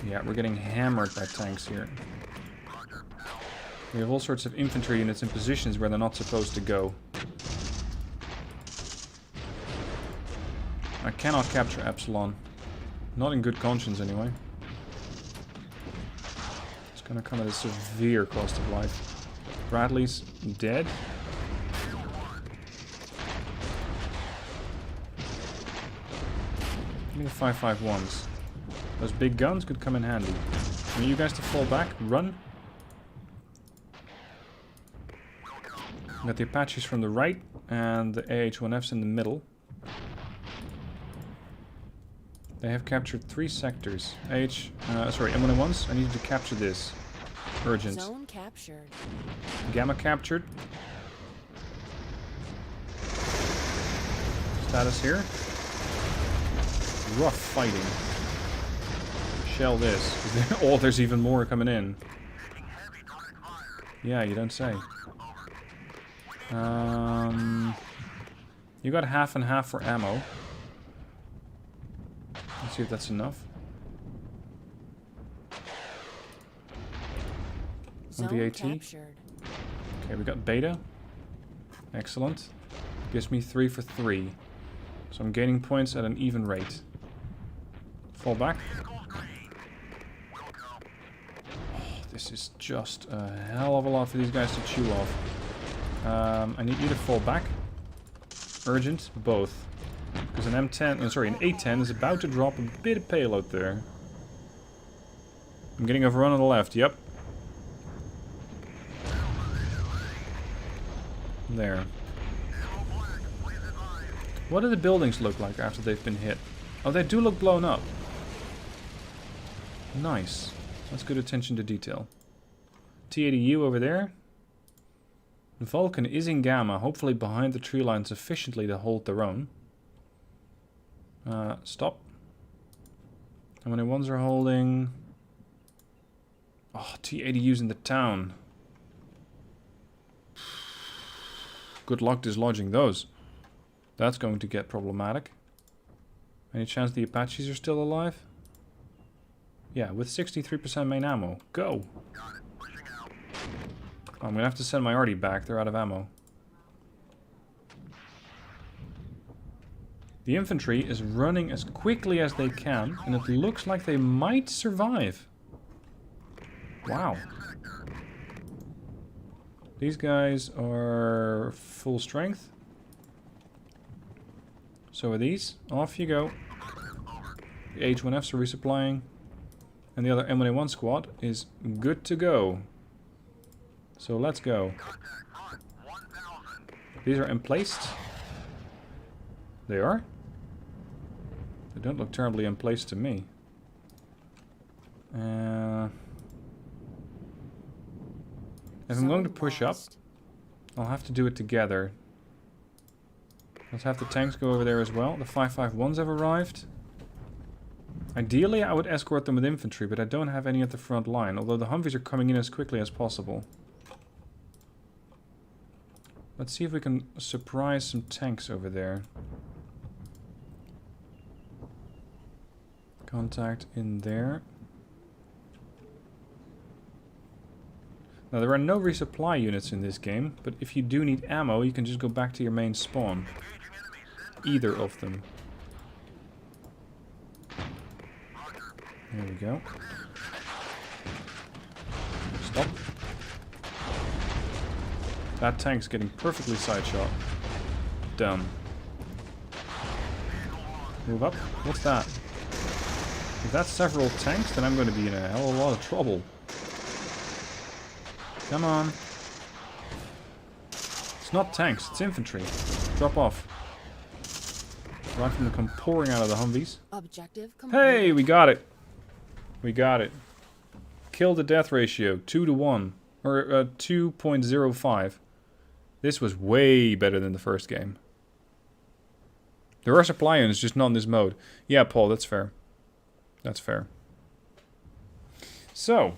Yeah, we're getting hammered by tanks here. We have all sorts of infantry units in positions where they're not supposed to go. I cannot capture Epsilon. Not in good conscience, anyway. It's gonna come at a severe cost of life. Bradley's dead. Give me the 5.51s. Those big guns could come in handy. I need you guys to fall back, run. Got the Apaches from the right and the AH-1Fs in the middle. They have captured 3 sectors. M101s, I need you to capture this. Urgent. Zone captured. Gamma captured. Status here. Rough fighting. Shell this. Oh, there's even more coming in. Yeah, you don't say. You got half and half for ammo. Let's see if that's enough. Zone BAT. captured. Okay, we got beta. Excellent. Gives me 3 for 3. So I'm gaining points at an even rate. Fall back. Oh, this is just a hell of a lot for these guys to chew off. I need you to fall back. Urgent, both. Because an an A-10 is about to drop a bit of payload there. I'm getting overrun on the left, yep. There. What do the buildings look like after they've been hit? Oh, they do look blown up. Nice. That's good attention to detail. T-80U over there. The Vulcan is in Gamma, hopefully behind the tree line sufficiently to hold their own. Stop. How many ones are holding? Oh, T-80U's in the town. Good luck dislodging those. That's going to get problematic. Any chance the Apaches are still alive? Yeah, with 63% main ammo. Go! Oh, I'm gonna have to send my arty back. They're out of ammo. The infantry is running as quickly as they can, and it looks like they might survive. Wow. These guys are full strength. So are these. Off you go. The H1Fs are resupplying. And the other M1A1 squad is good to go. So let's go. These are emplaced. They are? They don't look terribly emplaced to me. If I'm going to push up, I'll have to do it together. Let's have the tanks go over there as well. The 551s have arrived. Ideally, I would escort them with infantry, but I don't have any at the front line, although the Humvees are coming in as quickly as possible. Let's see if we can surprise some tanks over there. Contact in there. Now, there are no resupply units in this game, but if you do need ammo, you can just go back to your main spawn. Either of them. There we go. Stop. That tank's getting perfectly side-shot. Done. Move up. What's that? If that's several tanks, then I'm going to be in a hell of a lot of trouble. Come on. It's not tanks, it's infantry. Drop off. Riflemen come pouring out of the Humvees. Objective complete. Hey, we got it. We got it. Kill to death ratio, 2 to 1. Or 2.05. This was way better than the first game. There are supply units, just not in this mode. Yeah, Paul, that's fair. That's fair. So,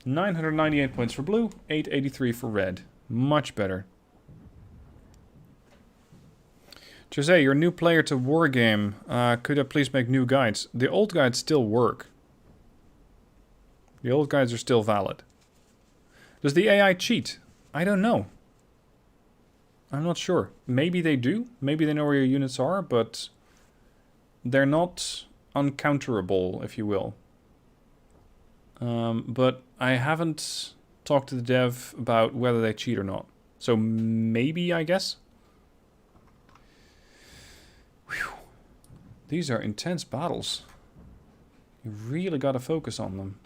998 points for blue, 883 for red. Much better. Jose, you're a new player to Wargame. Could I please make new guides? The old guides still work. The old guides are still valid. Does the AI cheat? I don't know. I'm not sure. Maybe they do. Maybe they know where your units are, but they're not uncounterable, if you will. But I haven't talked to the dev about whether they cheat or not. So maybe, I guess. Whew. These are intense battles. You really got to focus on them.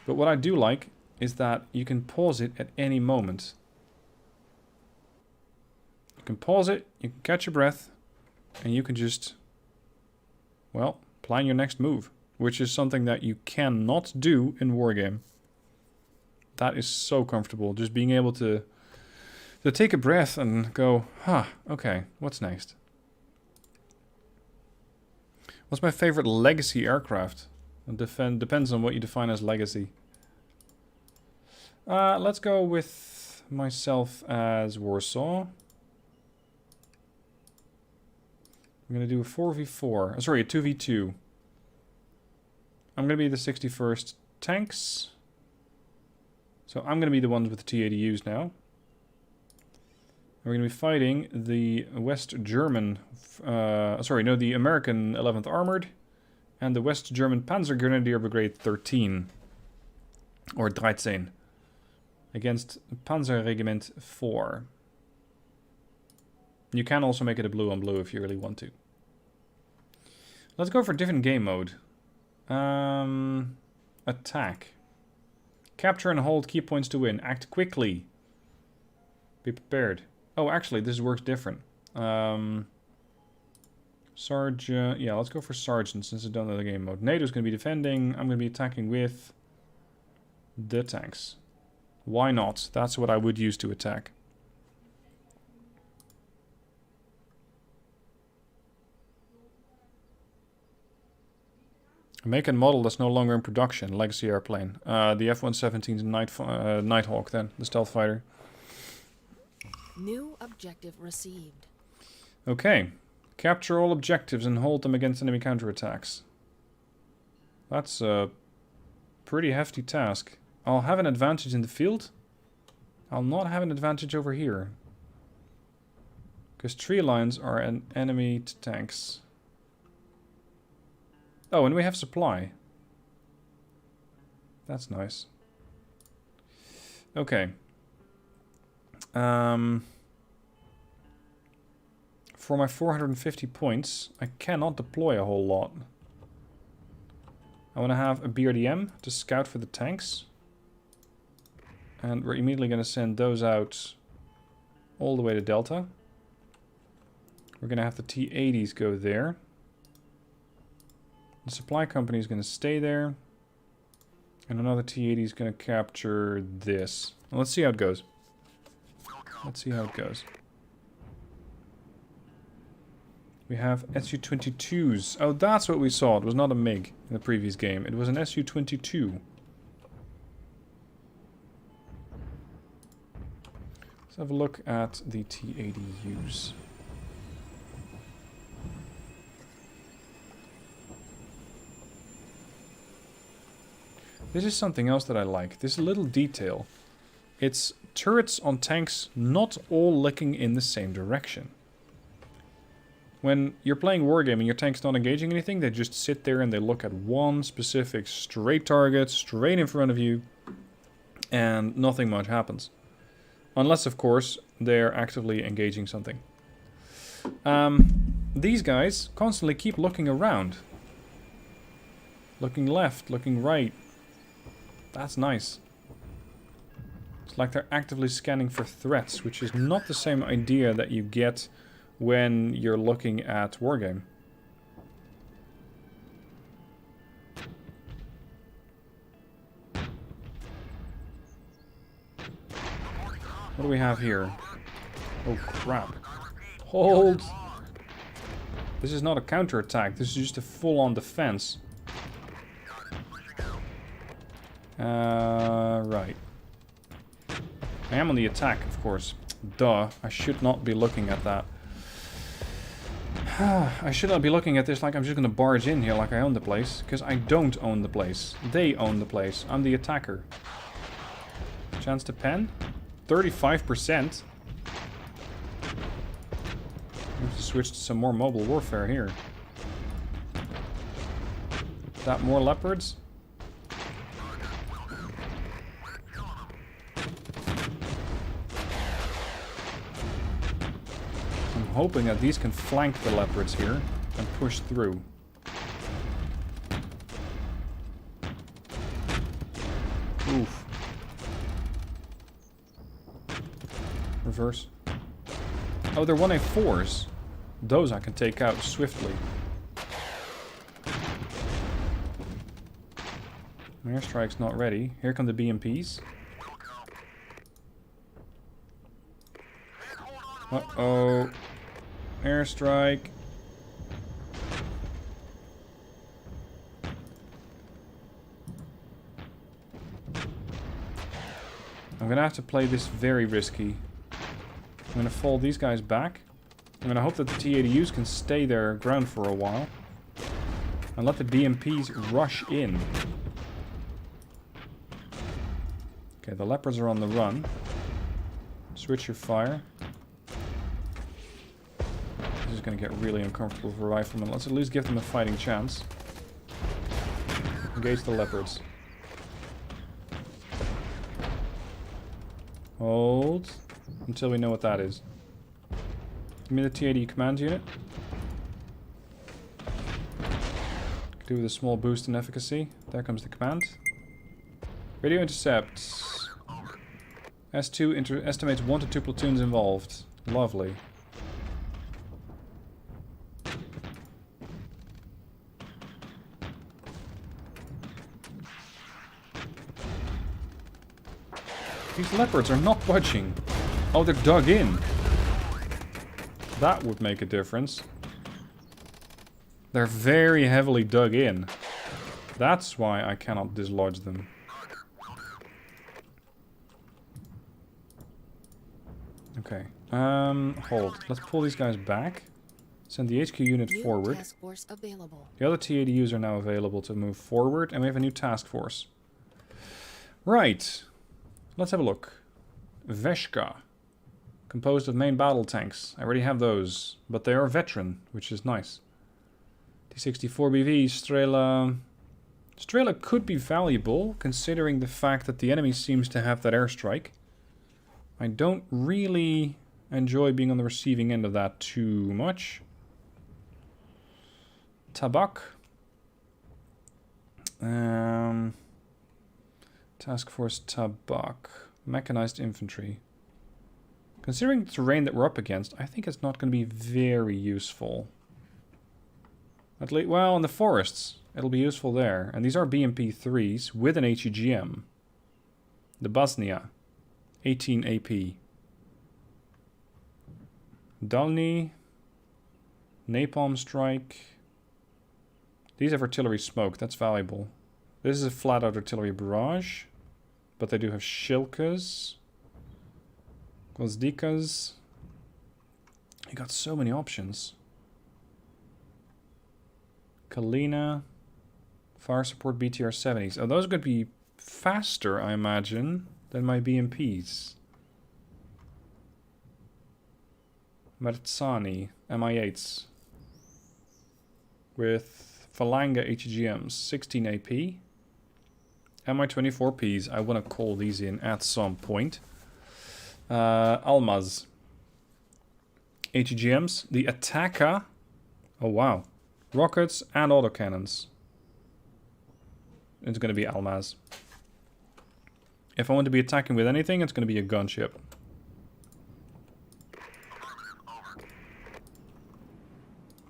But what I do like is that you can pause it at any moment. You can pause it, you can catch your breath, and you can just, well, plan your next move. Which is something that you cannot do in Wargame. That is so comfortable. Just being able to take a breath and go, okay, what's next? What's my favorite legacy aircraft? It depends on what you define as legacy. Let's go with myself as Warsaw. I'm going to do a 4v4. Sorry, a 2v2. I'm going to be the 61st tanks. So I'm going to be the ones with the T-80Us now. We're going to be fighting the West German... the American 11th Armored and the West German Panzer Grenadier Brigade 13. Or 13. Against Panzer Regiment 4. You can also make it a blue on blue if you really want to. Let's go for a different game mode. Attack. Capture and hold key points to win. Act quickly. Be prepared. Oh, actually, this works different. Sergeant. Yeah, let's go for Sergeant since I don't know the game mode. NATO's going to be defending. I'm going to be attacking with the tanks. Why not? That's what I would use to attack. Make and model that's no longer in production. Legacy airplane. The F-117's Nighthawk then. The stealth fighter. New objective received. Okay. Capture all objectives and hold them against enemy counterattacks. That's a pretty hefty task. I'll have an advantage in the field. I'll not have an advantage over here. Because tree lines are an enemy to tanks. Oh, and we have supply. That's nice. Okay. For my 450 points, I cannot deploy a whole lot. I want to have a BeerDM to scout for the tanks. And we're immediately going to send those out all the way to Delta. We're going to have the T-80s go there. The supply company is going to stay there. And another T-80 is going to capture this. Well, let's see how it goes. Let's see how it goes. We have Su-22s. Oh, that's what we saw. It was not a MiG in the previous game. It was an Su-22. Let's have a look at the T-80Us. This is something else that I like. This little detail. It's turrets on tanks not all looking in the same direction. When you're playing Wargame and your tank's not engaging anything, they just sit there and they look at one specific straight target, straight in front of you, and nothing much happens. Unless, of course, they're actively engaging something. These guys constantly keep looking around. Looking left, looking right. That's nice. It's like they're actively scanning for threats, which is not the same idea that you get when you're looking at Wargame. What do we have here? Oh crap. Hold! This is not a counterattack, this is just a full-on defense. Right. I am on the attack, of course. Duh, I should not be looking at that. I should not be looking at this like I'm just gonna barge in here like I own the place. Because I don't own the place. They own the place. I'm the attacker. Chance to pen? 35%. We have to switch to some more mobile warfare here. Is that more leopards? I'm hoping that these can flank the leopards here and push through. Oof. Reverse. Oh, they're 1A4s. Those I can take out swiftly. Airstrike's not ready. Here come the BMPs. Uh-oh. Airstrike. I'm gonna have to play this very risky. I'm gonna fall these guys back. I'm gonna hope that the T-80Us can stay their ground for a while. And let the BMPs rush in. Okay, the leopards are on the run. Switch your fire. This is gonna get really uncomfortable for riflemen. Let's at least give them a fighting chance. Engage the leopards. Hold. Until we know what that is. Give me the T-80 command unit. Could do with a small boost in efficacy. There comes the command. Radio intercept. S2 estimates 1 to 2 platoons involved. Lovely. These leopards are not budging. Oh, they're dug in. That would make a difference. They're very heavily dug in. That's why I cannot dislodge them. Okay. Hold. Let's pull these guys back. Send the HQ unit forward. Task force available. The other T-80Us are now available to move forward, and we have a new task force. Right. Let's have a look. Veshka. Composed of main battle tanks. I already have those. But they are veteran, which is nice. T-64BV, Strela... Strela could be valuable, considering the fact that the enemy seems to have that airstrike. I don't really enjoy being on the receiving end of that too much. Tabak. Task Force Tabak. Mechanized infantry. Considering the terrain that we're up against, I think it's not going to be very useful. At least, well, in the forests, it'll be useful there. And these are BMP-3s with an HEGM. The Bosnia, 18 AP. Dalny, Napalm Strike. These have artillery smoke, that's valuable. This is a flat-out artillery barrage. But they do have Shilkas. Gvozdikas. You got so many options. Kalina. Fire support BTR-70s. Oh, those are going to be faster, I imagine, than my BMPs. Marzani. MI8s. With Falanga HGMs. 16 AP. Mi-24Ps. I want to call these in at some point. Almaz. HGMs. The Attacker. Oh, wow. Rockets and autocannons. It's going to be Almaz. If I want to be attacking with anything, it's going to be a gunship.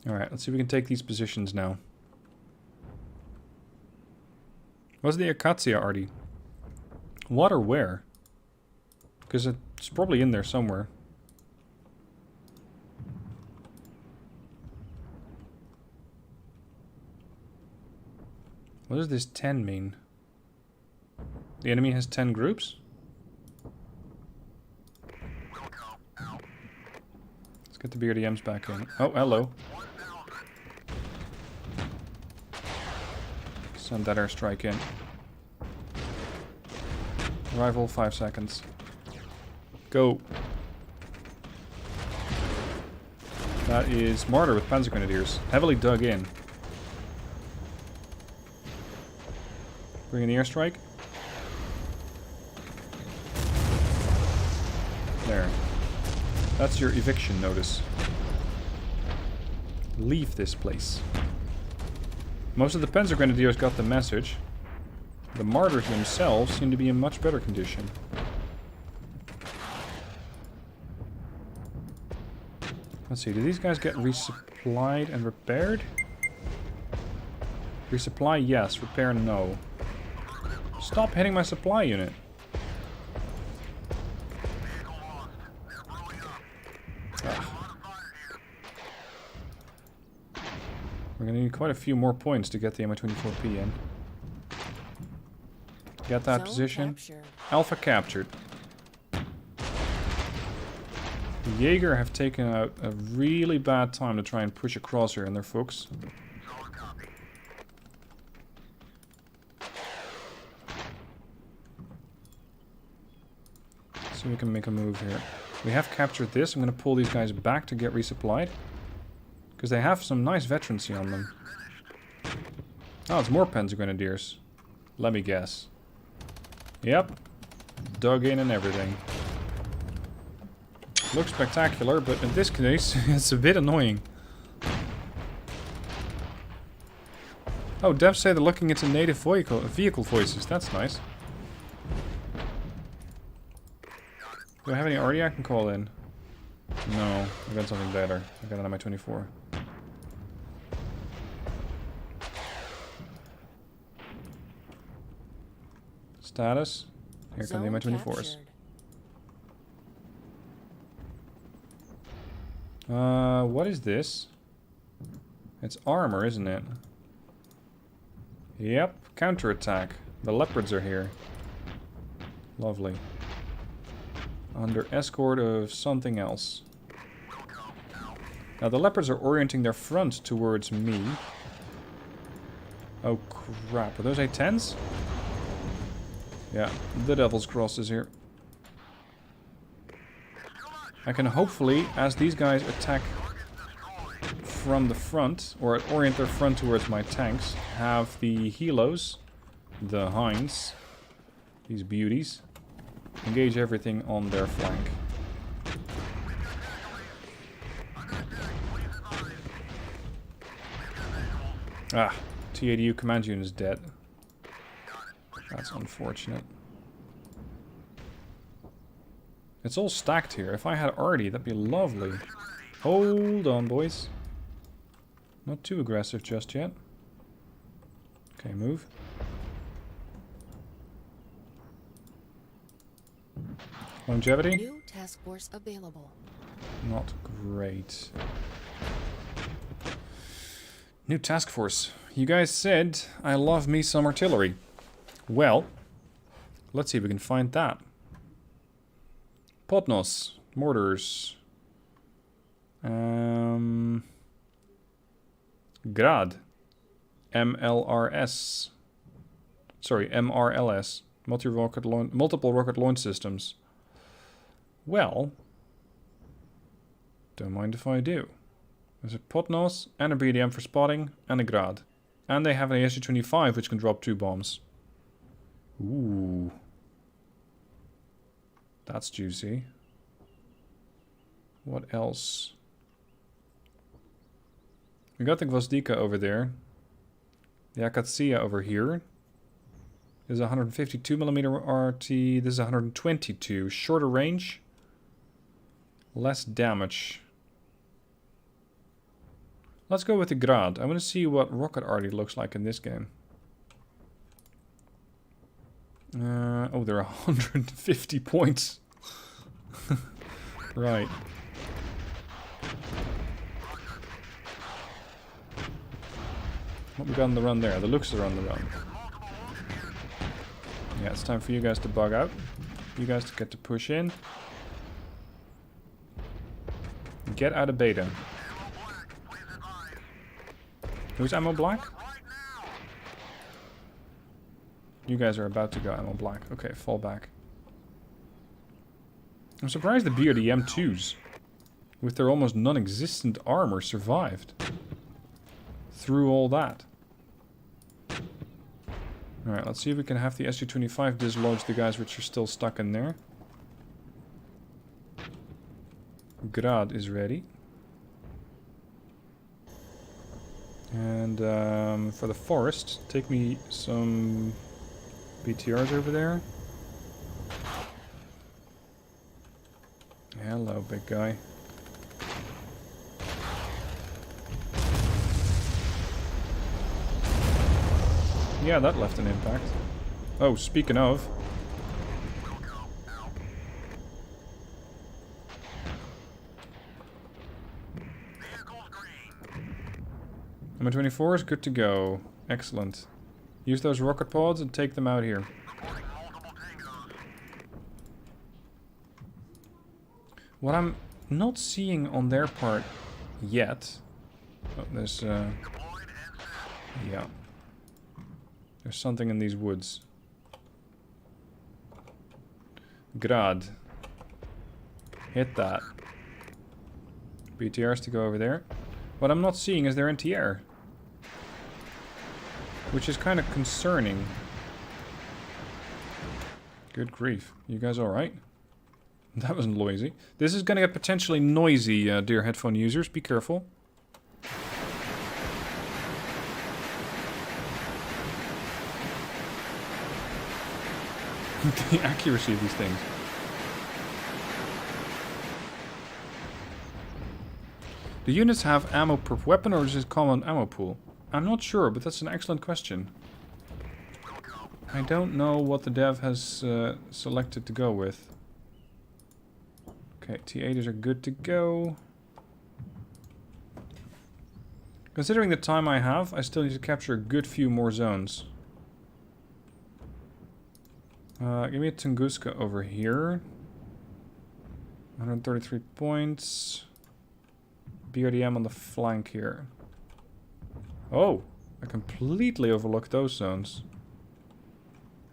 Alright, let's see if we can take these positions now. What's the Acacia, Artie? What or where? Because it's probably in there somewhere. What does this 10 mean? The enemy has 10 groups? Let's get the BRDMs back in. Oh, hello. Send that airstrike in. Arrival 5 seconds. Go. That is mortar with Panzer Grenadiers. Heavily dug in. Bring in the airstrike. There. That's your eviction notice. Leave this place. Most of the Panzer Grenadiers got the message. The martyrs themselves seem to be in much better condition. Let's see, do these guys get resupplied and repaired? Resupply, yes. Repair, no. Stop hitting my supply unit. We're going to need quite a few more points to get the Mi-24P in. Get that position. Captured. Alpha captured. The Jaeger have taken out a really bad time to try and push across here in their folks. So we can make a move here. We have captured this. I'm going to pull these guys back to get resupplied. Because they have some nice veterancy on them. Oh, it's more Panzer Grenadiers. Let me guess. Yep. Dug in and everything. Looks spectacular, but in this case, it's a bit annoying. Oh, devs say they're looking into native vehicle voices. That's nice. Do I have any already I can call in? No, I got something better. I got an Mi-24. Status. Here come the Mi-24s. What is this? It's armor, isn't it? Yep, counterattack. The leopards are here. Lovely. Under escort of something else. Now the leopards are orienting their front towards me. Oh crap, are those A-10s? Yeah, the Devil's Cross is here. I can hopefully, as these guys attack from the front, or orient their front towards my tanks, have the helos, the hinds, these beauties, engage everything on their flank. Ah, TADU command unit is dead. That's unfortunate. It's all stacked here. If I had Artie, that'd be lovely. Hold on, boys. Not too aggressive just yet. Okay, move. Longevity? New task force available. Not great. New task force. You guys said I love me some artillery. Well, let's see if we can find that. Podnos, mortars. Grad. MLRS. Sorry, MRLS. Multiple rocket launch systems. Well, don't mind if I do. There's a Podnos and a BDM for spotting and a Grad. And they have an ASU-25 which can drop 2 bombs. Ooh. That's juicy. What else? We got the Gvozdika over there. The Akatsia over here. There's a 152mm RT. This is 122. Shorter range. Less damage. Let's go with the Grad. I want to see what rocket arty looks like in this game. Oh, they're 150 points. Right. What we got on the run there? The Lux are on the run. Yeah, it's time for you guys to bug out. You guys to get to push in. Get out of beta. Who's ammo black? You guys are about to go ammo black. Okay, fall back. I'm surprised the BRDM2s, with their almost non-existent armor, survived. Through all that. Alright, let's see if we can have the SU-25 dislodge the guys which are still stuck in there. Grad is ready. And for the forest, take me some BTRs over there. Hello, big guy. Yeah, that left an impact. Oh, speaking of. Number 24 is good to go. Excellent. Use those rocket pods and take them out here. What I'm not seeing on their part yet... Oh, there's... yeah. There's something in these woods. Grad. Hit that. BTRs to go over there. What I'm not seeing is their anti-air. Which is kind of concerning. Good grief. You guys alright? That was noisy. This is going to get potentially noisy, dear headphone users. Be careful. The accuracy of these things. Do units have ammo per weapon or is it common ammo pool? I'm not sure, but that's an excellent question. I don't know what the dev has selected to go with. Okay, T8s are good to go. Considering the time I have, I still need to capture a good few more zones. Give me a Tunguska over here. 133 points. BRDM on the flank here. Oh, I completely overlooked those zones.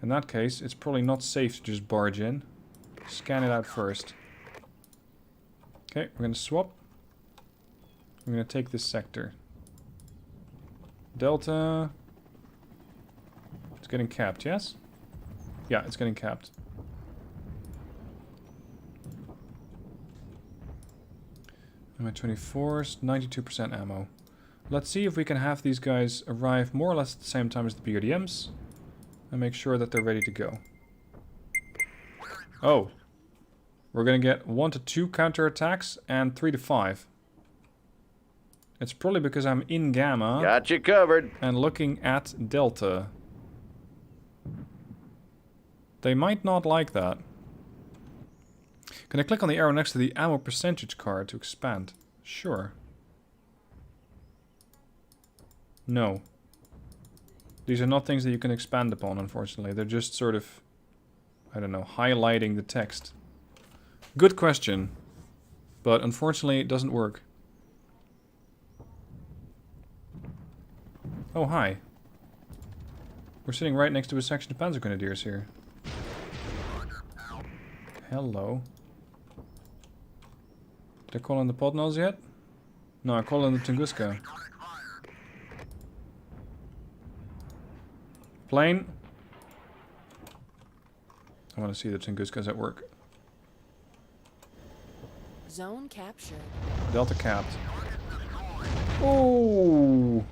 In that case, it's probably not safe to just barge in. Scan it out first. Okay, we're going to swap. We're going to take this sector. Delta. It's getting capped, yes? Yeah, it's getting capped. Mi-24s, 92% ammo. Let's see if we can have these guys arrive more or less at the same time as the BRDMs. And make sure that they're ready to go. Oh. We're going to get 1 to 2 counterattacks and 3 to 5. It's probably because I'm in Gamma. Got you covered. And looking at Delta. They might not like that. Can I click on the arrow next to the ammo percentage card to expand? Sure. No. These are not things that you can expand upon, unfortunately. They're just sort of, I don't know, highlighting the text. Good question. But unfortunately, it doesn't work. Oh, hi. We're sitting right next to a section of Panzer Grenadiers here. Hello. Did I call in the Podnals yet? No, I call in the Tunguska. Plane. I want to see the Tunguskas at work. Zone captured. Delta capped. Oh!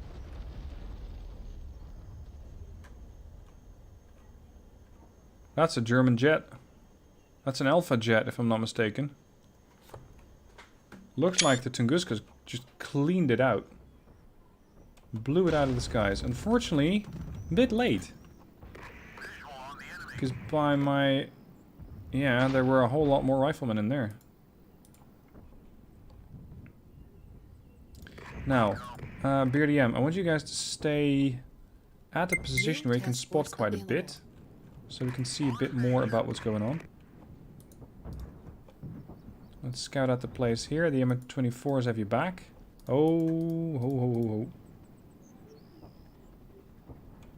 That's a German jet. That's an Alpha jet, if I'm not mistaken. Looks like the Tunguskas just cleaned it out. Blew it out of the skies. Unfortunately, a bit late. Because by my... Yeah, there were a whole lot more riflemen in there. Now, BRDM, I want you guys to stay at a position where you can spot quite a bit. So we can see a bit more about what's going on. Let's scout out the place here. The Mi-24s have you back. Oh, ho, ho, ho, ho.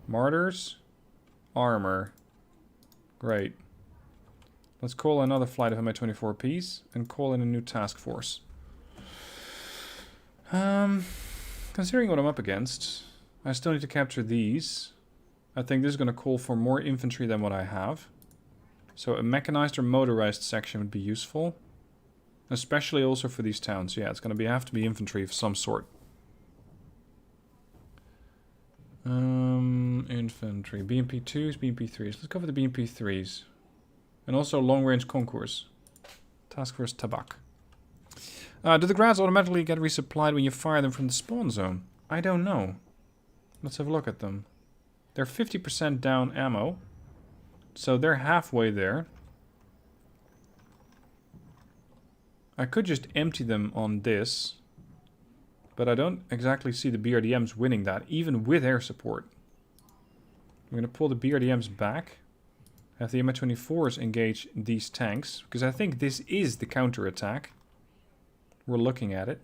Martyrs. Armor. Great. Let's call another flight of Mi-24Ps and call in a new task force. Considering what I'm up against, I still need to capture these. I think this is going to call for more infantry than what I have. So a mechanized or motorized section would be useful. Especially also for these towns. Yeah, it's going to have to be infantry of some sort. Infantry. BMP2s, BMP3s. Let's go for the BMP3s. And also long-range concourse. Task Force Tabak. Do the grads automatically get resupplied when you fire them from the spawn zone? I don't know. Let's have a look at them. They're 50% down ammo. So they're halfway there. I could just empty them on this. But I don't exactly see the BRDMs winning that, even with air support. I'm going to pull the BRDMs back. Have the Mi-24s engage these tanks. Because I think this is the counterattack. We're looking at it.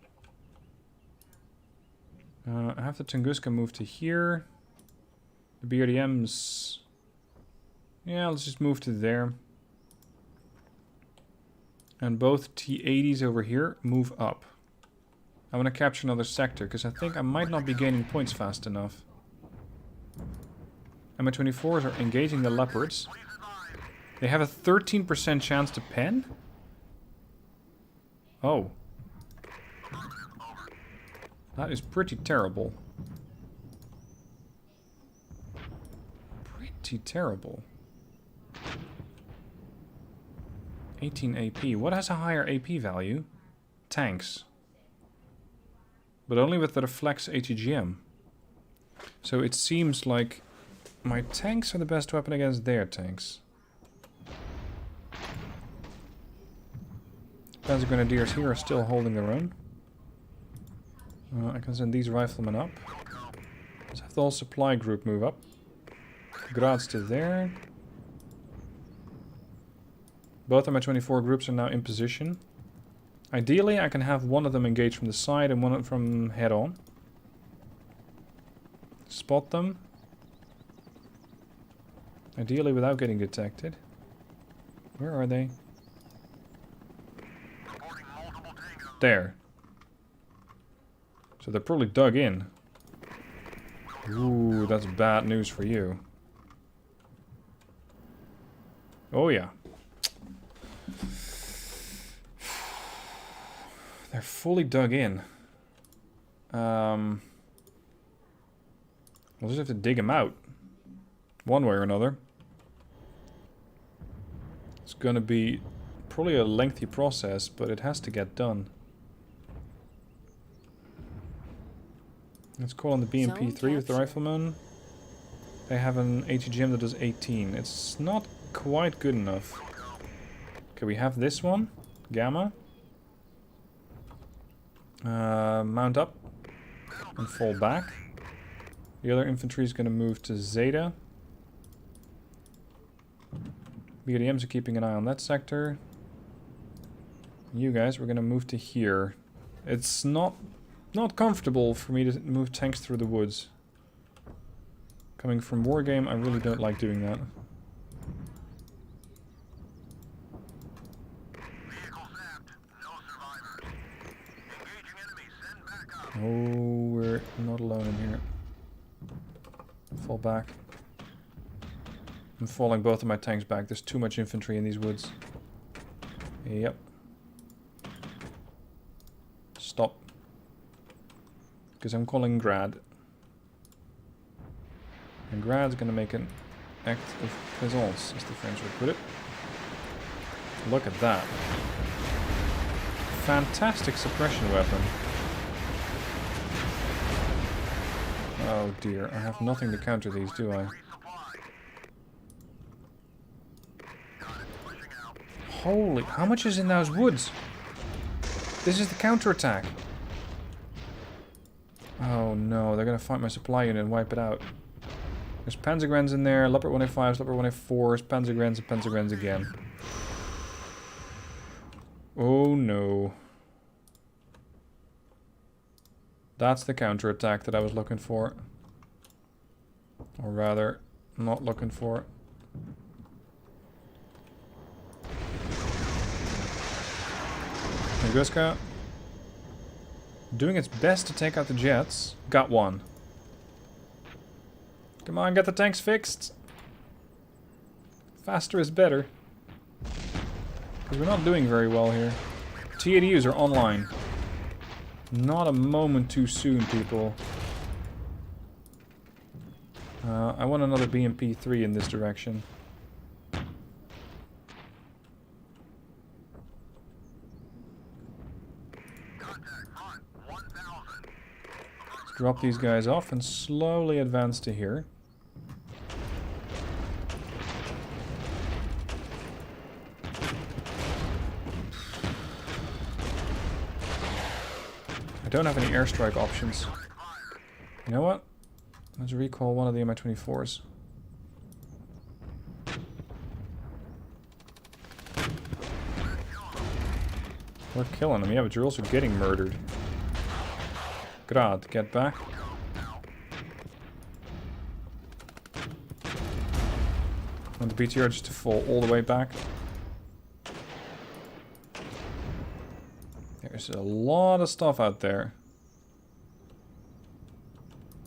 I have the Tunguska move to here. The BRDMs... Yeah, let's just move to there. And both T-80s over here move up. I want to capture another sector, because I think I might not be gaining points fast enough. And my 24s are engaging the Leopards. They have a 13% chance to pen? Oh. That is pretty terrible. Pretty terrible. 18 AP. What has a higher AP value? Tanks. But only with the Reflex ATGM. So it seems like my tanks are the best weapon against their tanks. Panzer Grenadiers here are still holding their own. I can send these riflemen up. Let's have the whole supply group move up. Grads to there. Both of my 24 groups are now in position. Ideally, I can have one of them engage from the side and one from head on. Spot them. Ideally without getting detected. Where are they? There. So they're probably dug in. Ooh, that's bad news for you. Oh yeah. They're fully dug in. We'll just have to dig them out. One way or another. It's gonna be probably a lengthy process, but it has to get done. Let's call on the BMP-3 with the rifleman. They have an ATGM that does 18. It's not quite good enough. Okay, we have this one. Gamma. Mount up. And fall back. The other infantry is going to move to Zeta. BDMs are keeping an eye on that sector. You guys, we're going to move to here. It's not comfortable for me to move tanks through the woods. Coming from Wargame, I really don't like doing that. Oh, we're not alone in here. Fall back. I'm falling both of my tanks back. There's too much infantry in these woods. Yep. Stop. Because I'm calling Grad. And Grad's gonna make an act of présence, as the French would put it. Look at that. Fantastic suppression weapon. Oh dear, I have nothing to counter these, do I? Holy, how much is in those woods? This is the counterattack. Oh no, they're gonna fight my supply unit and wipe it out. There's Panzergrens in there, Leopard 105s, Leopard 104s, Panzergrens and Panzergrens again. Oh no. That's the counterattack that I was looking for. Or rather, not looking for. Tunguska. Doing its best to take out the jets. Got one. Come on, get the tanks fixed. Faster is better. Because we're not doing very well here. TADUs are online. Not a moment too soon, people. I want another BMP-3 in this direction. Let's drop these guys off and slowly advance to here. I don't have any airstrike options. You know what? Let's recall one of the Mi-24s. We're killing them, yeah, but you're also getting murdered. Grad, get back. I want the BTR just to fall all the way back. There's a lot of stuff out there.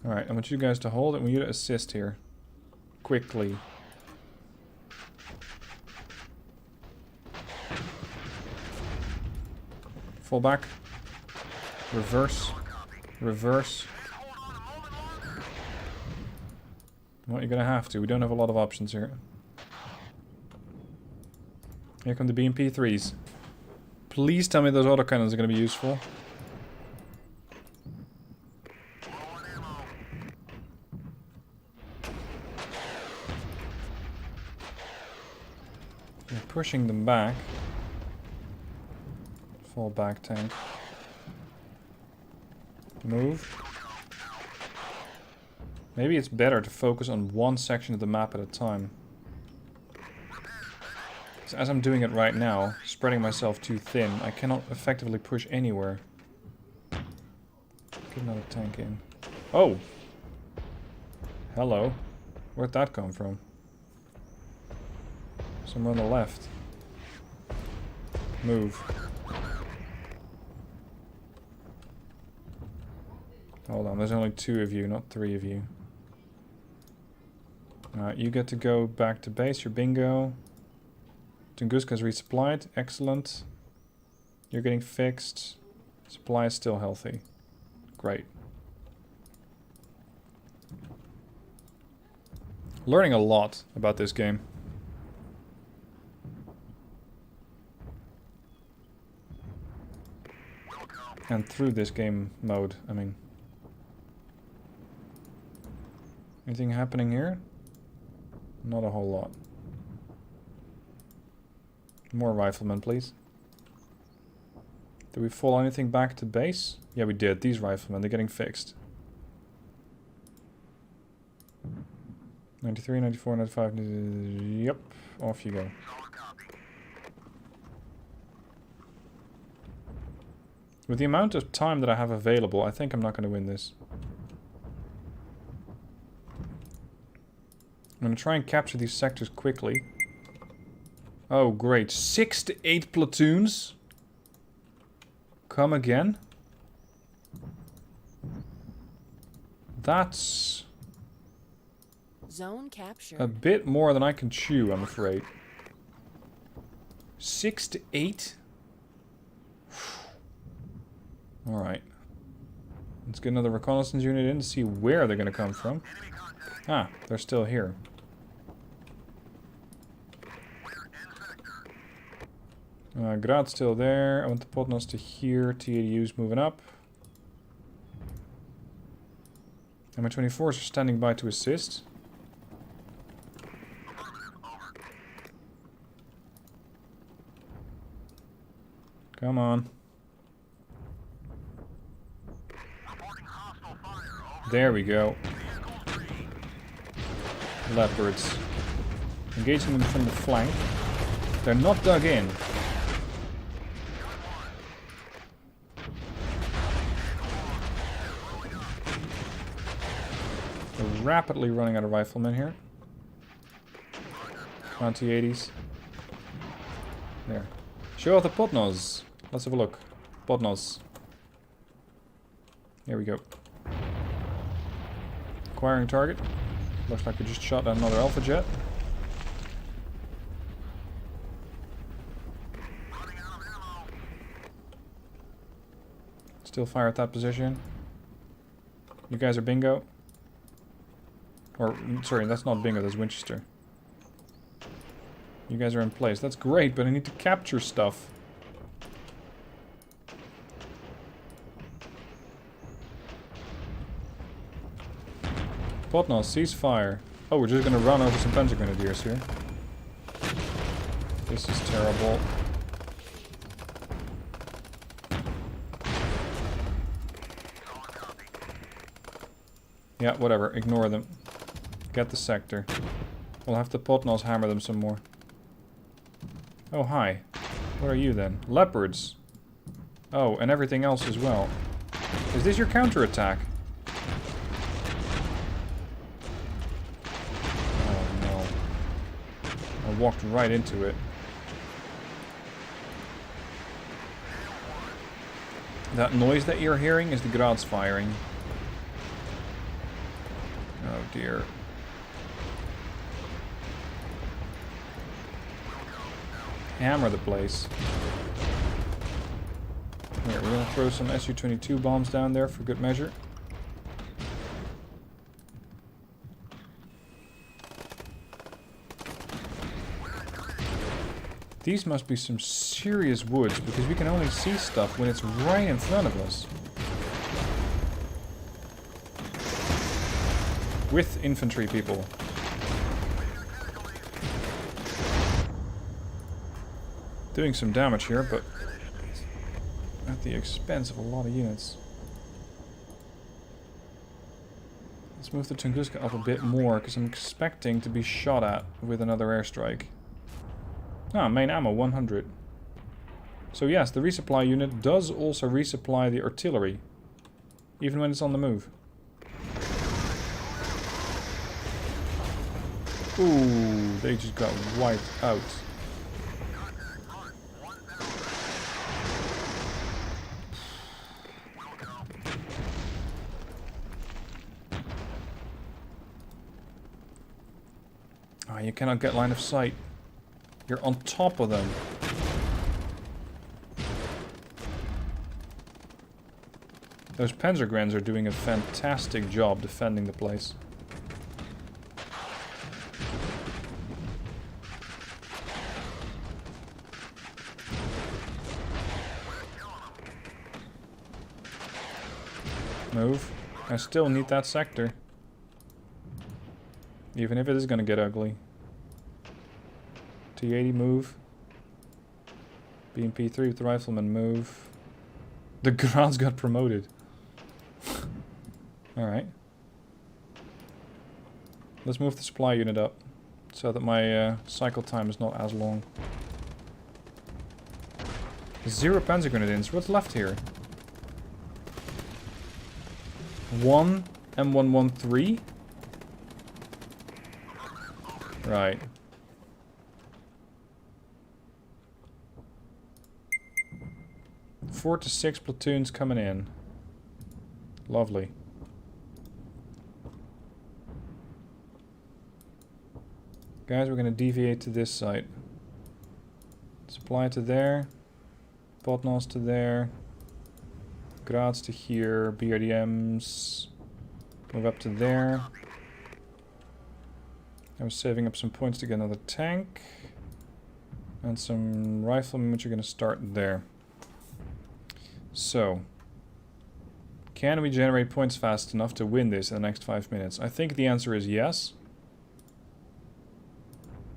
Alright, I want you guys to hold it. I want you to assist here. Quickly. Fall back. Reverse. Reverse. Well, you're gonna have to. We don't have a lot of options here. Here come the BMP-3s. Please tell me those autocannons are going to be useful. You're pushing them back. Fall back, tank. Move. Maybe it's better to focus on one section of the map at a time. As I'm doing it right now, spreading myself too thin, I cannot effectively push anywhere. Get another tank in. Oh! Hello. Where'd that come from? Somewhere on the left. Move. Hold on, there's only 2 of you, not 3 of you. Alright, you get to go back to base, your bingo. Tunguska's resupplied, excellent. You're getting fixed. Supply is still healthy. Great. Learning a lot about this game. And through this game mode, I mean. Anything happening here? Not a whole lot. More riflemen, please. Did we fall anything back to base? Yeah, we did. These riflemen, they're getting fixed. 93, 94, 95. Yep, off you go. With the amount of time that I have available, I think I'm not going to win this. I'm going to try and capture these sectors quickly. Oh, great. 6 to 8 platoons. Come again. That's Zone capture. a bit more than I can chew, I'm afraid. 6 to 8? Alright. Let's get another reconnaissance unit in to see where they're going to come from. Ah, they're still here. Grad's still there. I want the Potnos to here. T-80U's moving up. And my 24s are standing by to assist. Come on. There we go. Leopards. Engaging them from the flank. They're not dug in. They're rapidly running out of riflemen here. T-80s. There. Show off the Potnos. Let's have a look. Potnos. Here we go. Acquiring target. Looks like we just shot at another Alpha jet. Still fire at that position. You guys are bingo. Or, sorry, that's not bingo, that's Winchester. You guys are in place. That's great, but I need to capture stuff. Potnos, cease fire. Oh, we're just gonna run over some Panzer Grenadiers here. This is terrible. Yeah, whatever. Ignore them. Get the sector. We'll have to Potnos hammer them some more. Oh, hi. What are you then? Leopards. Oh, and everything else as well. Is this your counterattack? Oh, no. I walked right into it. That noise that you're hearing is the Grads firing. Oh, dear. Hammer the place. Here, we're gonna throw some Su-22 bombs down there for good measure. These must be some serious woods, because we can only see stuff when it's right in front of us. With infantry people. Doing some damage here, but at the expense of a lot of units. Let's move the Tunguska up a bit more, because I'm expecting to be shot at with another airstrike. Ah, main ammo 100. So yes, the resupply unit does also resupply the artillery, even when it's on the move. Ooh, they just got wiped out. Oh, you cannot get line of sight. You're on top of them. Those Panzergrens are doing a fantastic job defending the place. Move. I still need that sector. Even if it is gonna get ugly. T-80 move. BMP-3 with the rifleman move. The Grans got promoted. Alright. Let's move the supply unit up. So that my cycle time is not as long. 0 Panzer Grenadiers. What's left here? 1 M113? Right. Four to 6 platoons coming in. Lovely. Guys, we're going to deviate to this site. Supply to there. Potnos to there. Graz to here. BRDMs. Move up to there. I was saving up some points to get another tank. And some riflemen, which are going to start there. So, can we generate points fast enough to win this in the next 5 minutes? I think the answer is yes.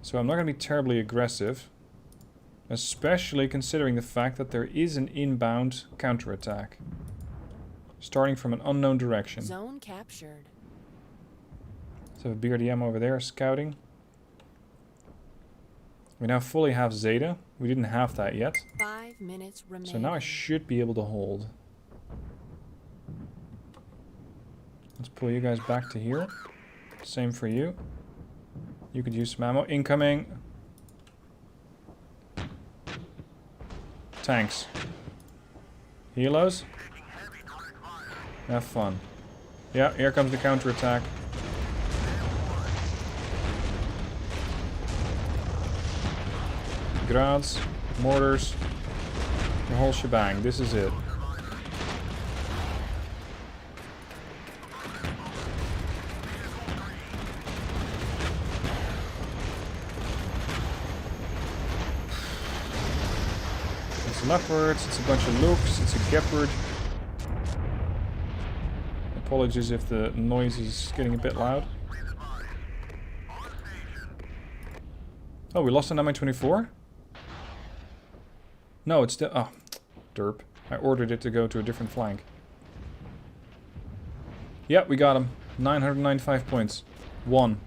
So I'm not going to be terribly aggressive. Especially considering the fact that there is an inbound counterattack. Starting from an unknown direction. Zone captured. So a BRDM over there scouting. We now fully have Zeta. We didn't have that yet. 5 minutes remaining. So now I should be able to hold. Let's pull you guys back to here. Same for you. You could use some ammo. Incoming. Tanks. Helos. Have fun. Yeah, here comes the counterattack. Grads, mortars, the whole shebang. This is it. It's leopards, it's a bunch of looks, it's a gepard. Apologies if the noise is getting a bit loud. Oh, we lost an Mi-24? No, it's still... Oh, derp. I ordered it to go to a different flank. Yep, we got him. 995 points. 1.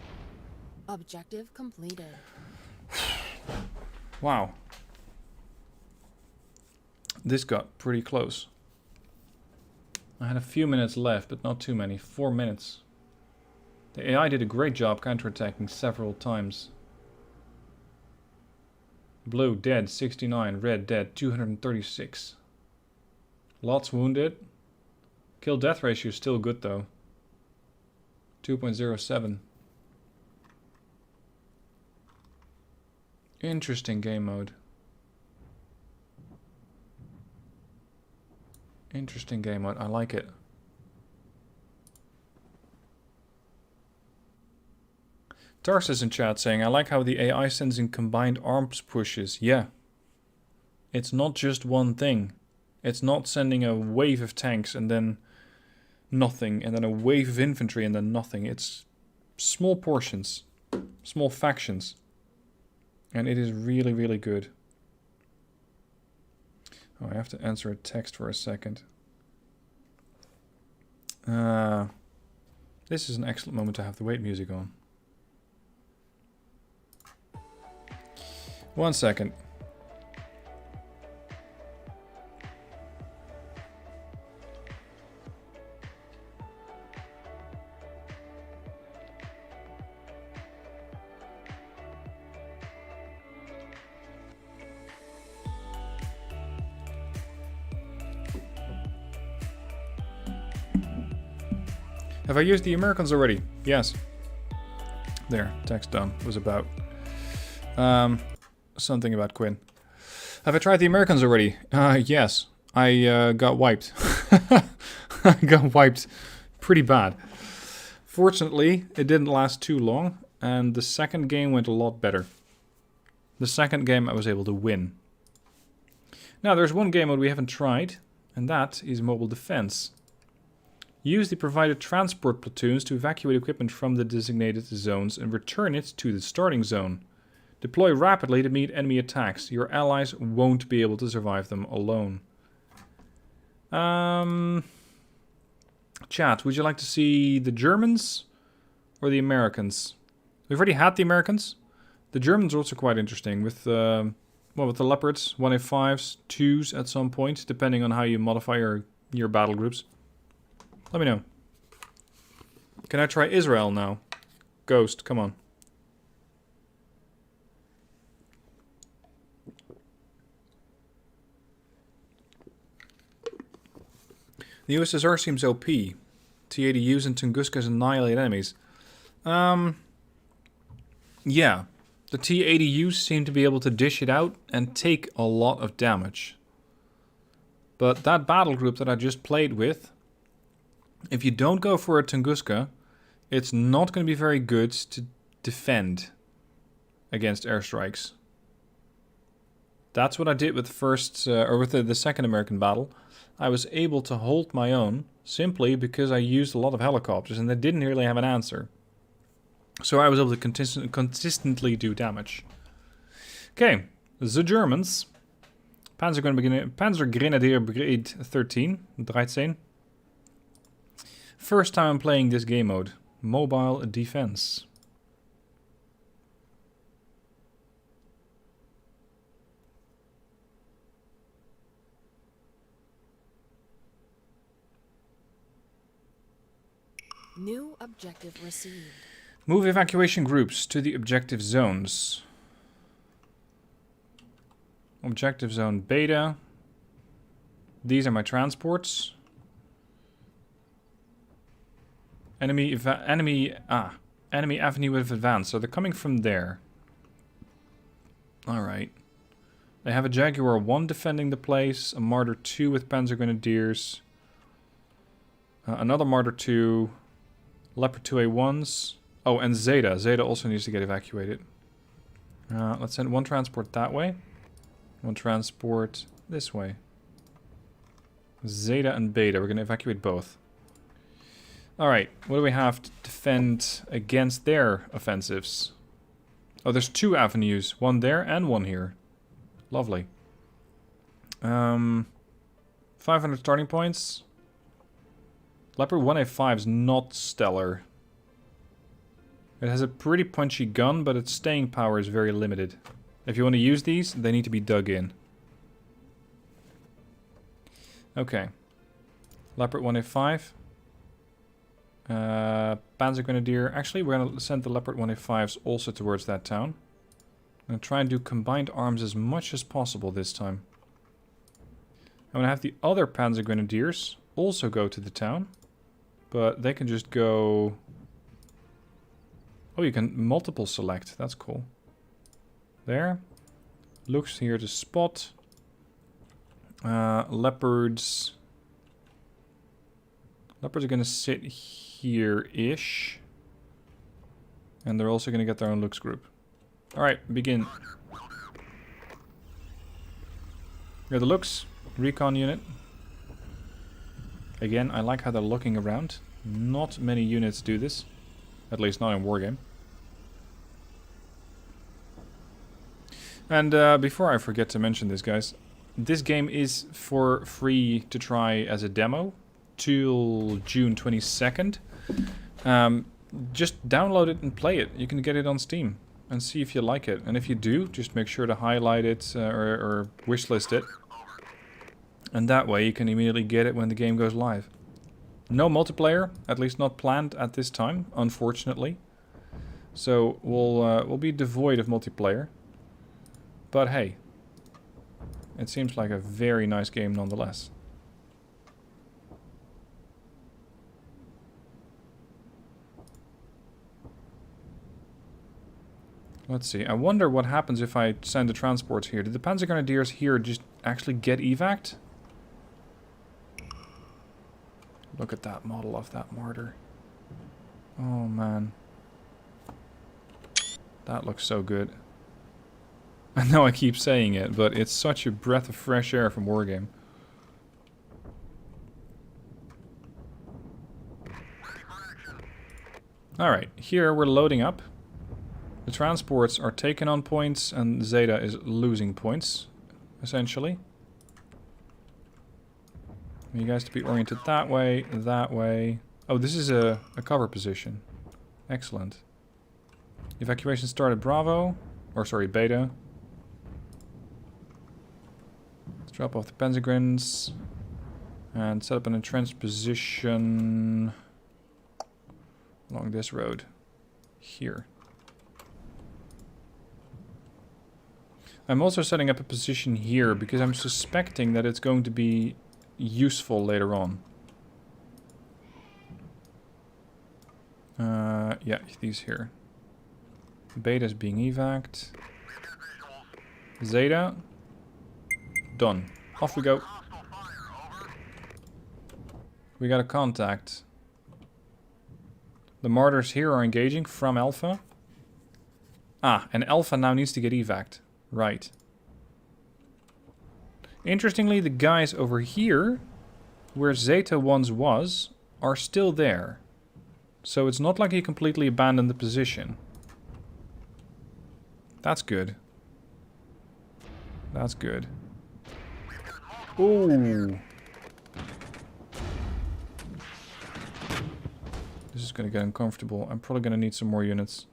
Objective completed. Wow. This got pretty close. I had a few minutes left, but not too many. 4 minutes. The AI did a great job counterattacking several times. Blue, dead, 69. Red, dead, 236. Lots wounded. Kill-death ratio is still good, though. 2.07. Interesting game mode. Interesting game mode. I like it. Tarsus in chat saying, I like how the AI sends in combined arms pushes. Yeah. It's not just one thing. It's not sending a wave of tanks and then nothing, and then a wave of infantry and then nothing. It's small portions, small factions. And it is really, really good. Oh, I have to answer a text for a second. This is an excellent moment to have the wait music on. 1 second. Have I used the Americans already? Yes. There, text done. Was about something about Quinn. Have I tried the Americans already? Yes. I got wiped. I got wiped pretty bad. Fortunately, it didn't last too long, and the second game went a lot better. The second game I was able to win. Now, there's one game mode we haven't tried, and that is mobile defense. Use the provided transport platoons to evacuate equipment from the designated zones and return it to the starting zone. Deploy rapidly to meet enemy attacks. Your allies won't be able to survive them alone. Chat, would you like to see the Germans or the Americans? We've already had the Americans. The Germans are also quite interesting with with the Leopards, 1A5s, 2s at some point, depending on how you modify your battle groups. Let me know. Can I try Israel now? Ghost, come on. The USSR seems OP. T-80Us and Tunguskas annihilate enemies. Yeah. The T-80Us seem to be able to dish it out and take a lot of damage. But that battle group that I just played with, if you don't go for a Tunguska, it's not going to be very good to defend against airstrikes. That's what I did with the first, or with the second American battle. I was able to hold my own simply because I used a lot of helicopters and they didn't really have an answer. So I was able to consistently do damage. Okay, the Germans. Panzer Grenadier Brigade 13, 13. First time I'm playing this game mode. Mobile defense. New objective received. Move evacuation groups to the objective zones. Objective zone beta. These are my transports. Enemy avenue of advance. So they're coming from there. Alright. They have a Jaguar 1 defending the place. A Marder 2 with Panzer Grenadiers. Another Marder 2. Leopard 2A1s. Oh, and Zeta. Zeta also needs to get evacuated. Let's send one transport that way. One transport this way. Zeta and Beta. We're going to evacuate both. Alright, what do we have to defend against their offensives? Oh, there's 2 avenues. One there and one here. Lovely. 500 starting points. Leopard 1A5 is not stellar. It has a pretty punchy gun, but its staying power is very limited. If you want to use these, they need to be dug in. Okay. Leopard 1A5. Panzer Grenadier. Actually, we're going to send the Leopard 1A5s also towards that town. I'm going to try and do combined arms as much as possible this time. I'm going to have the other Panzer Grenadiers also go to the town. But they can just go... Oh, you can multiple select. That's cool. There. Looks here to spot. Leopards. Leopards are going to sit here-ish. And they're also going to get their own looks group. Alright, begin. Here are the looks. Recon unit. Again, I like how they're looking around. Not many units do this. At least not in Wargame. And before I forget to mention this, guys. This game is for free to try as a demo. Till June 22nd. Just download it and play it. You can get it on Steam. And see if you like it. And if you do, just make sure to highlight it or wishlist it. And that way you can immediately get it when the game goes live. No multiplayer, at least not planned at this time, unfortunately. So we'll be devoid of multiplayer. But hey, it seems like a very nice game nonetheless. Let's see. I wonder what happens if I send the transports here. Did the Panzergrenadiers here just actually get evac'd? Look at that model of that mortar. Oh, man. That looks so good. I know I keep saying it, but it's such a breath of fresh air from Wargame. Alright, here we're loading up. The transports are taken on points and Zeta is losing points, essentially. You guys to be oriented that way, that way. Oh, this is a cover position. Excellent. Evacuation started Bravo. Or sorry, Beta. Let's drop off the Panzergrens. And set up an entrenched position along this road. Here. I'm also setting up a position here because I'm suspecting that it's going to be useful later on. Yeah, these here. Beta's being evac'd. Zeta. Done. Off we go. We got a contact. The martyrs here are engaging from Alpha. Ah, and Alpha now needs to get evac'd. Right. Interestingly, the guys over here, where Zeta once was, are still there. So it's not like he completely abandoned the position. That's good. That's good. Ooh. This is going to get uncomfortable. I'm probably going to need some more units.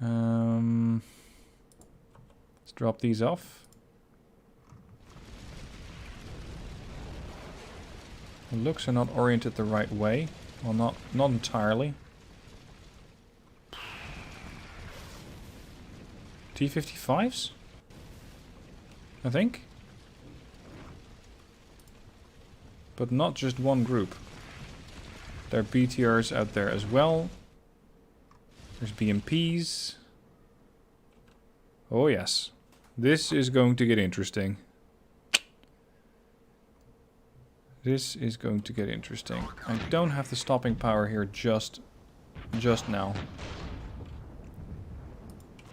Let's drop these off. The looks are not oriented the right way. Well, not entirely. T-55s? I think. But not just one group. There are BTRs out there as well. There's BMPs. Oh yes. This is going to get interesting. This is going to get interesting. I don't have the stopping power here just now.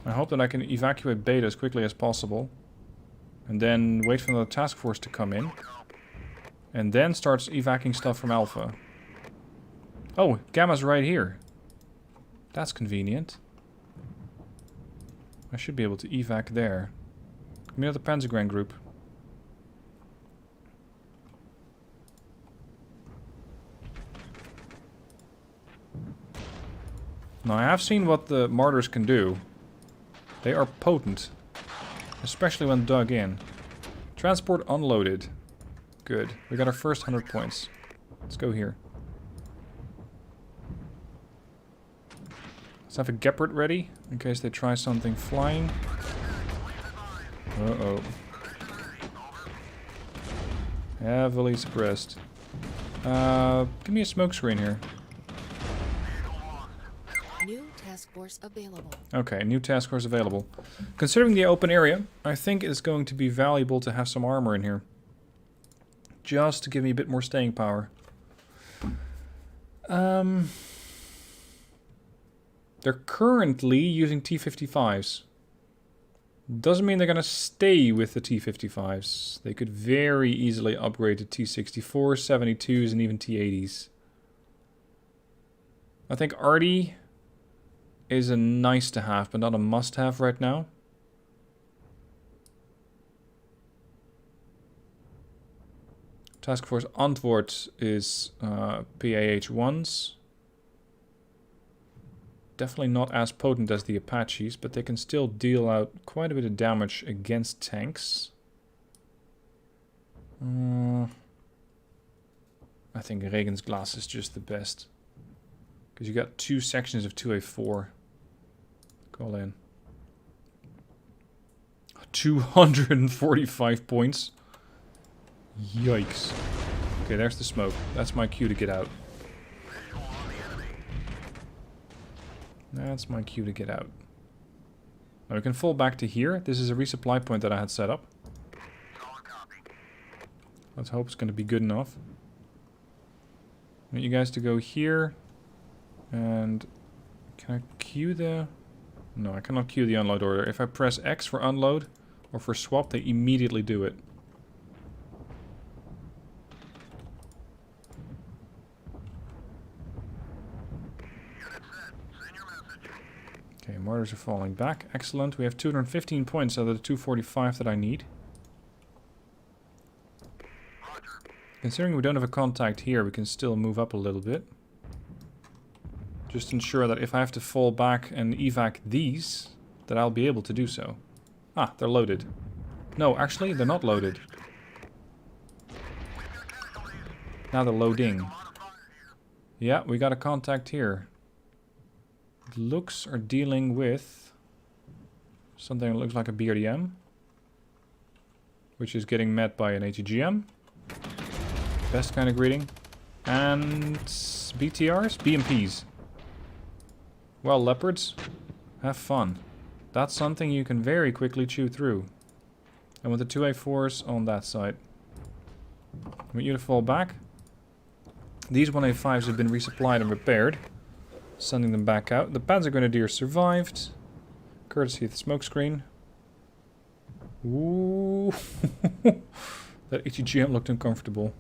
I hope that I can evacuate Beta as quickly as possible. And then wait for another task force to come in. And then starts evacuating stuff from Alpha. Oh, Gamma's right here. That's convenient. I should be able to evac there. Give me another Panzergren group. Now I have seen what the martyrs can do. They are potent. Especially when dug in. Transport unloaded. Good. We got our first 100 points. Let's go here. Let's have a Gepard ready, in case they try something flying. Uh-oh. Heavily suppressed. Give me a smoke screen here. New task force available. Okay, new task force available. Considering the open area, I think it's going to be valuable to have some armor in here. Just to give me a bit more staying power. They're currently using T-55s. Doesn't mean they're going to stay with the T-55s. They could very easily upgrade to T-64s, 72s, and even T-80s. I think Arty is a nice to have, but not a must have right now. Task Force Antwoord is PAH-1s. Definitely not as potent as the Apaches, but they can still deal out quite a bit of damage against tanks. I think Regensglas is just the best. Because you got 2 sections of 2A4. Call in. 245 points. Yikes. Okay, there's the smoke. That's my cue to get out. That's my cue to get out. Now we can fall back to here. This is a resupply point that I had set up. Let's hope it's going to be good enough. I want you guys to go here. And can I queue the... No, I cannot queue the unload order. If I press X for unload or for swap, they immediately do it. Okay, mortars are falling back. Excellent. We have 215 points out of the 245 that I need. Considering we don't have a contact here, we can still move up a little bit. Just ensure that if I have to fall back and evac these, that I'll be able to do so. Ah, they're loaded. No, actually, they're not loaded. Now they're loading. Yeah, we got a contact here. The looks are dealing with something that looks like a BRDM, which is getting met by an ATGM. Best kind of greeting. And BTRs? BMPs. Well, leopards, have fun. That's something you can very quickly chew through. And with the 2A4s on that side. I want you to fall back. These 1A5s have been resupplied and repaired. Sending them back out. The Panzer Grenadier survived. Courtesy of the smokescreen. Ooh. That ATGM looked uncomfortable.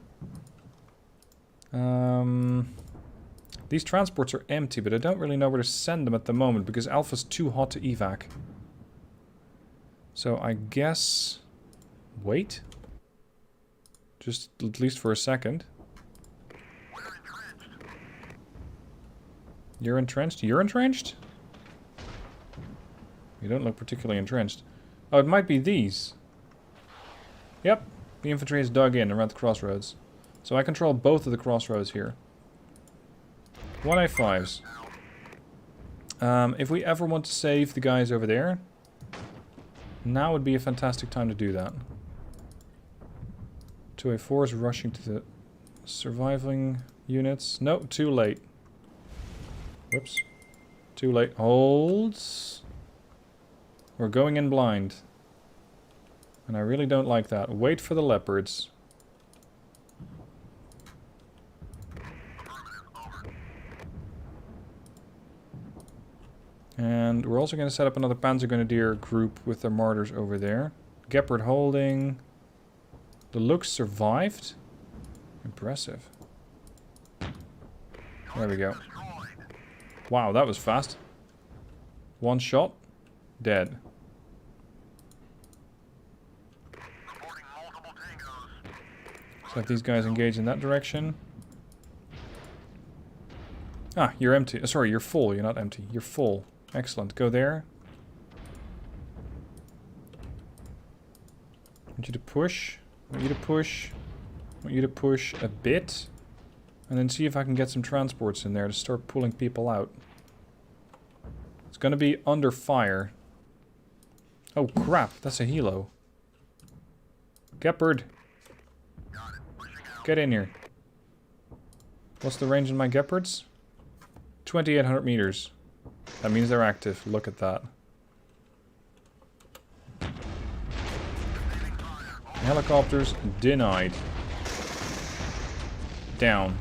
These transports are empty, but I don't really know where to send them at the moment because Alpha's too hot to evac. So I guess... Wait. Just at least for a second. You're entrenched? You're entrenched? You don't look particularly entrenched. Oh, it might be these. Yep. The infantry is dug in around the crossroads. So I control both of the crossroads here. 1A5s. If we ever want to save the guys over there, now would be a fantastic time to do that. 2A4s rushing to the surviving units. No, too late. Whoops. Too late. Holds. We're going in blind. And I really don't like that. Wait for the leopards. And we're also going to set up another Panzer Grenadier group with their mortars over there. Gepard holding. The looks survived. Impressive. There we go. Wow, that was fast. One shot. Dead. So if these guys engage in that direction. Ah, you're empty. Sorry, you're full. You're not empty. You're full. Excellent. Go there. I want you to push. I want you to push. I want you to push a bit. And then see if I can get some transports in there to start pulling people out. It's going to be under fire. Oh crap, that's a helo. Gepard. Get in here. What's the range in my Gepards? 2,800 meters. That means they're active. Look at that. Helicopters denied. Down.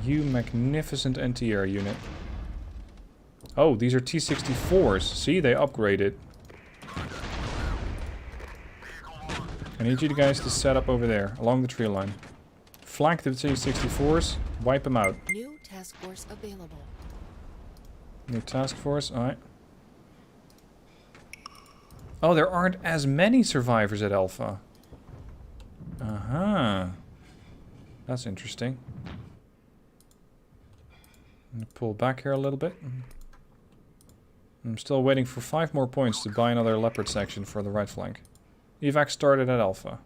You magnificent anti-air unit. Oh, these are T-64s. See, they upgraded. I need you guys to set up over there, along the tree line. Flank the T-64s, wipe them out. New task force available. New task force, alright. Oh, there aren't as many survivors at Alpha. Uh-huh. That's interesting. I'm gonna pull back here a little bit. I'm still waiting for 5 more points to buy another Leopard section for the right flank. Evac started at Alpha.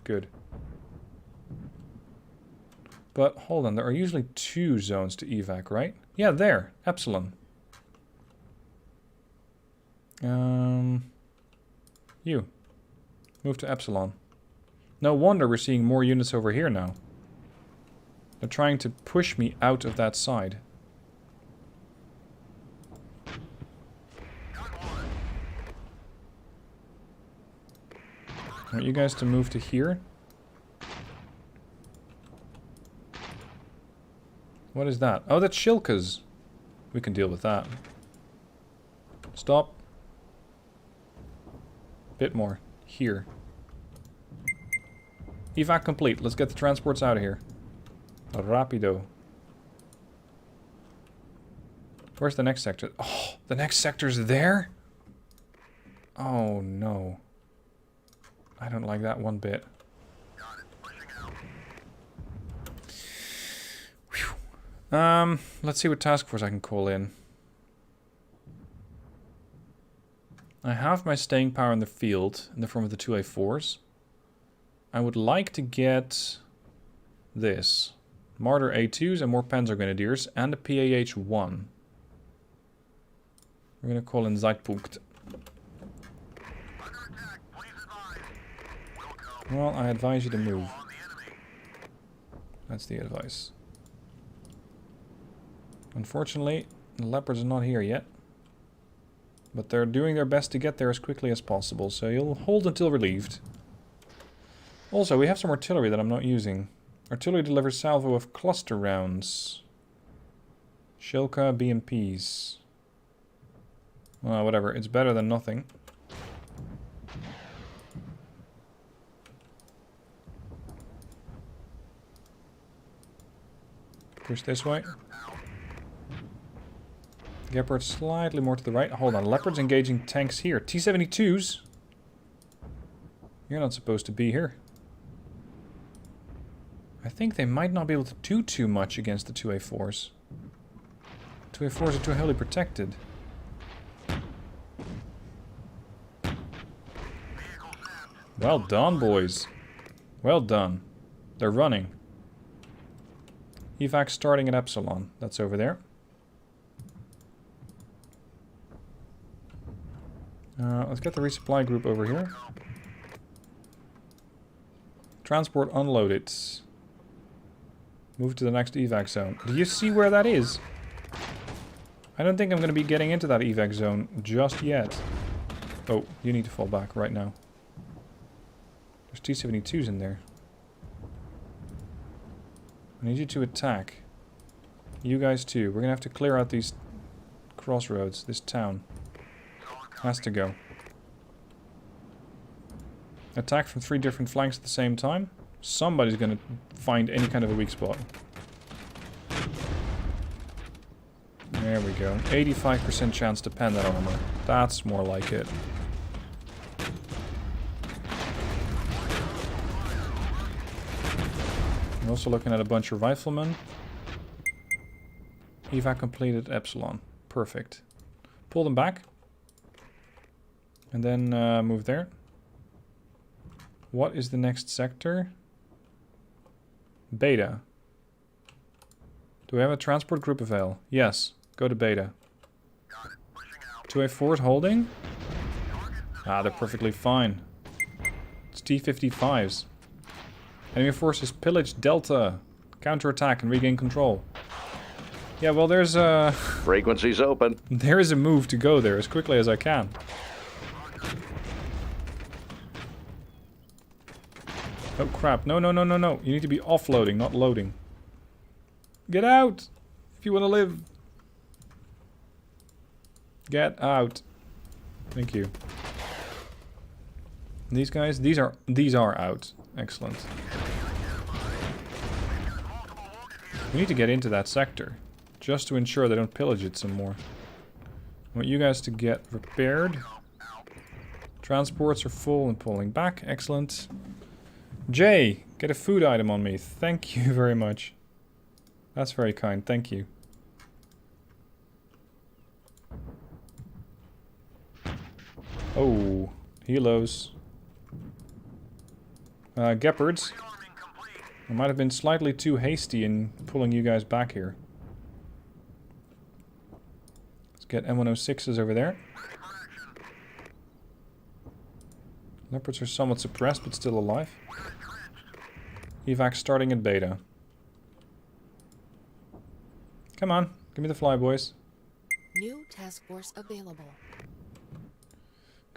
Good. But hold on, there are usually 2 zones to evac, right? Yeah, there. Epsilon. You. Move to Epsilon. No wonder we're seeing more units over here now. They're trying to push me out of that side. I want you guys to move to here. What is that? Oh, that's Shilka's. We can deal with that. Stop. Bit more. Here. Evac complete. Let's get the transports out of here. Rapido. Where's the next sector? Oh, the next sector's there? Oh, no. I don't like that one bit. Whew. Let's see what task force I can call in. I have my staying power in the field in the form of the 2A4s. I would like to get this. Martyr A2s and more Panzer Grenadiers and a PAH-1. We're going to call in Zeitpunkt. Well, I advise you to move. That's the advice. Unfortunately, the Leopards are not here yet. But they're doing their best to get there as quickly as possible, so you'll hold until relieved. Also, we have some artillery that I'm not using. Artillery delivers salvo of cluster rounds. Shilka BMPs. Well, whatever. It's better than nothing. Push this way. Gepard slightly more to the right. Hold on. Leopard's engaging tanks here. T-72s? You're not supposed to be here. I think they might not be able to do too much against the 2A4s. 2A4s are too heavily protected. Well done, boys. Well done. They're running. Evac starting at Epsilon. That's over there. Let's get the resupply group over here. Transport unloaded. Move to the next evac zone. Do you see where that is? I don't think I'm going to be getting into that evac zone just yet. Oh, you need to fall back right now. There's T-72s in there. I need you to attack. You guys too. We're going to have to clear out these crossroads, this town. Has to go. Attack from 3 different flanks at the same time. Somebody's going to find any kind of a weak spot. There we go. 85% chance to pen that armor. That's more like it. I'm also looking at a bunch of riflemen. Evac completed Epsilon. Perfect. Pull them back. And then move there. What is the next sector? Beta. Do we have a transport group avail? Yes. Go to Beta. 2A4s holding? Ah, they're perfectly fine. It's T-55s. Enemy forces pillage Delta. Counterattack and regain control. Yeah, well there's a... Frequency's open. There is a move to go there as quickly as I can. Oh crap, no, no, no, no, no. You need to be offloading, not loading. Get out! If you want to live. Get out. Thank you. These guys, these are out. Excellent. We need to get into that sector. Just to ensure they don't pillage it some more. I want you guys to get repaired. Transports are full and pulling back. Excellent. Jay, get a food item on me. Thank you very much. That's very kind. Thank you. Oh, helos. Gepards. I might have been slightly too hasty in pulling you guys back here. Let's get M106s over there. Leopards are somewhat suppressed, but still alive. Evac starting at Beta. Come on, give me the fly, boys. New task force available.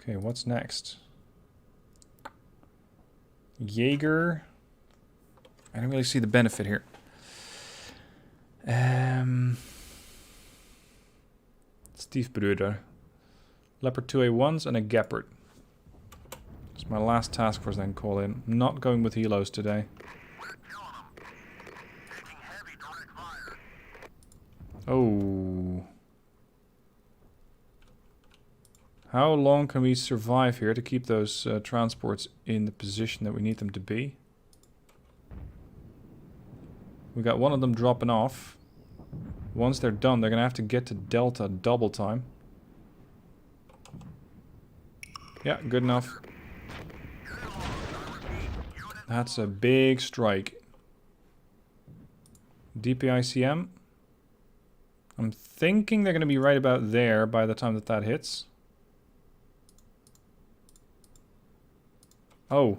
Okay, what's next? Jaeger. I don't really see the benefit here. Stiefbroeder. Leopard 2A1s and a Gepard. It's my last task force then call in. I'm not going with helos today. Oh. How long can we survive here to keep those transports in the position that we need them to be? We got one of them dropping off. Once they're done, they're going to have to get to Delta double time. Yeah, good enough. That's a big strike. DPICM. I'm thinking they're going to be right about there by the time that that hits. Oh.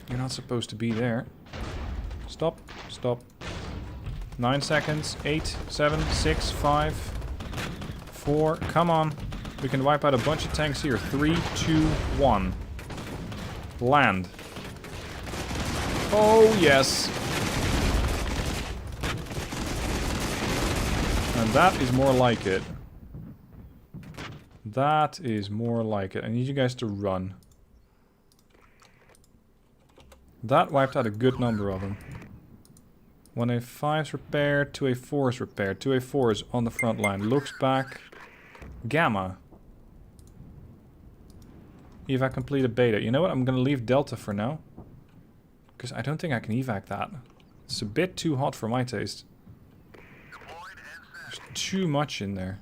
You're not supposed to be there. Stop. Stop. 9 seconds. 8, 7, 6, 5, 4. Come on. We can wipe out a bunch of tanks here. 3, 2, 1. Land. Oh, yes. And that is more like it. That is more like it. I need you guys to run. That wiped out a good number of them. 1A5's repaired, 2A4's repaired. 2A4 is on the front line. Looks back. Gamma. Evac completed beta. You know what? I'm going to leave Delta for now. Because I don't think I can evac that. It's a bit too hot for my taste. There's too much in there.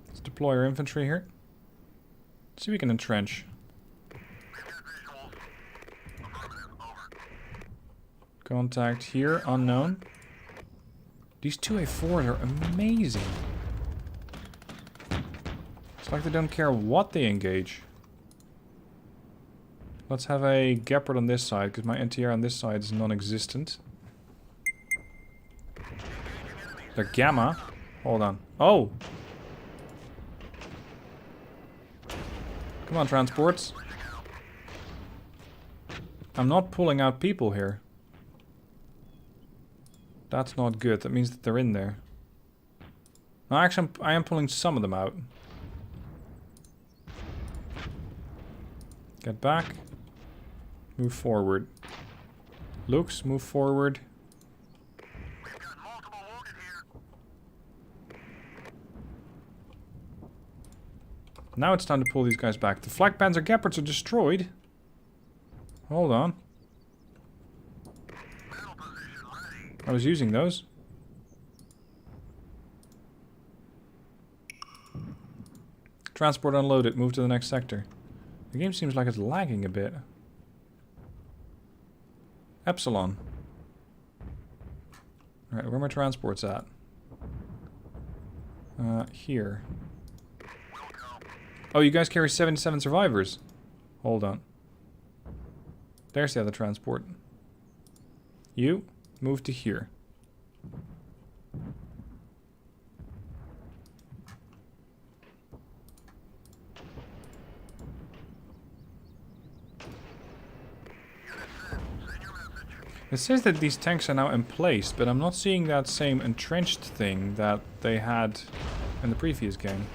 Let's deploy our infantry here. See if we can entrench. Contact here, unknown. These 2A4s are amazing. It's like they don't care what they engage. Let's have a Gepard on this side, because my NTR on this side is non-existent. The Gamma. Hold on. Oh! Come on, transports. I'm not pulling out people here. That's not good. That means that they're in there. No, actually, I am pulling some of them out. Get back. Move forward. Looks, move forward. Now it's time to pull these guys back. The Flak Panzer Gepards are destroyed. Hold on. I was using those. Transport unloaded. Move to the next sector. The game seems like it's lagging a bit. Epsilon. Alright, where are my transports at? Here. Oh, you guys carry 77 survivors. Hold on. There's the other transport. You, move to here. It says that these tanks are now in place, but I'm not seeing that same entrenched thing that they had in the previous game.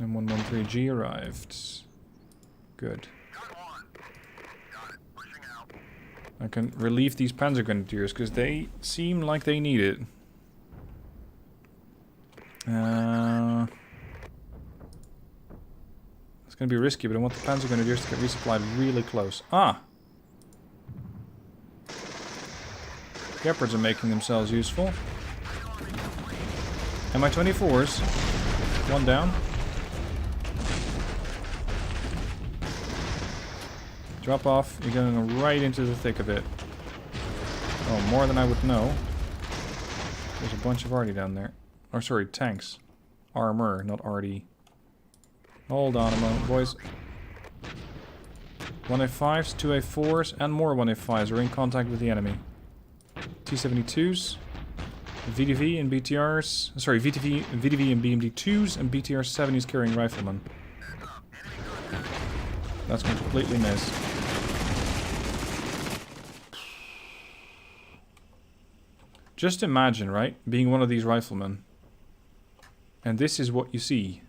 M113G arrived. Good. I can relieve these Panzer Grenadiers because they seem like they need it. It's going to be risky, but I want the Panzer Grenadiers to get resupplied really close. Ah! Gepards are making themselves useful. Mi-24s. One down. Drop off. You're going right into the thick of it. Oh, more than I would know. There's a bunch of arty down there. Or sorry, tanks. Armor, not arty. Hold on a moment, boys. 1A5s, 2A4s, and more 1A5s are in contact with the enemy. T-72s, VDV and BTRs, sorry, VDV and BMD-2s, and BTR-70s carrying riflemen. That's going to completely miss. Just imagine, right, being one of these riflemen. And this is what you see.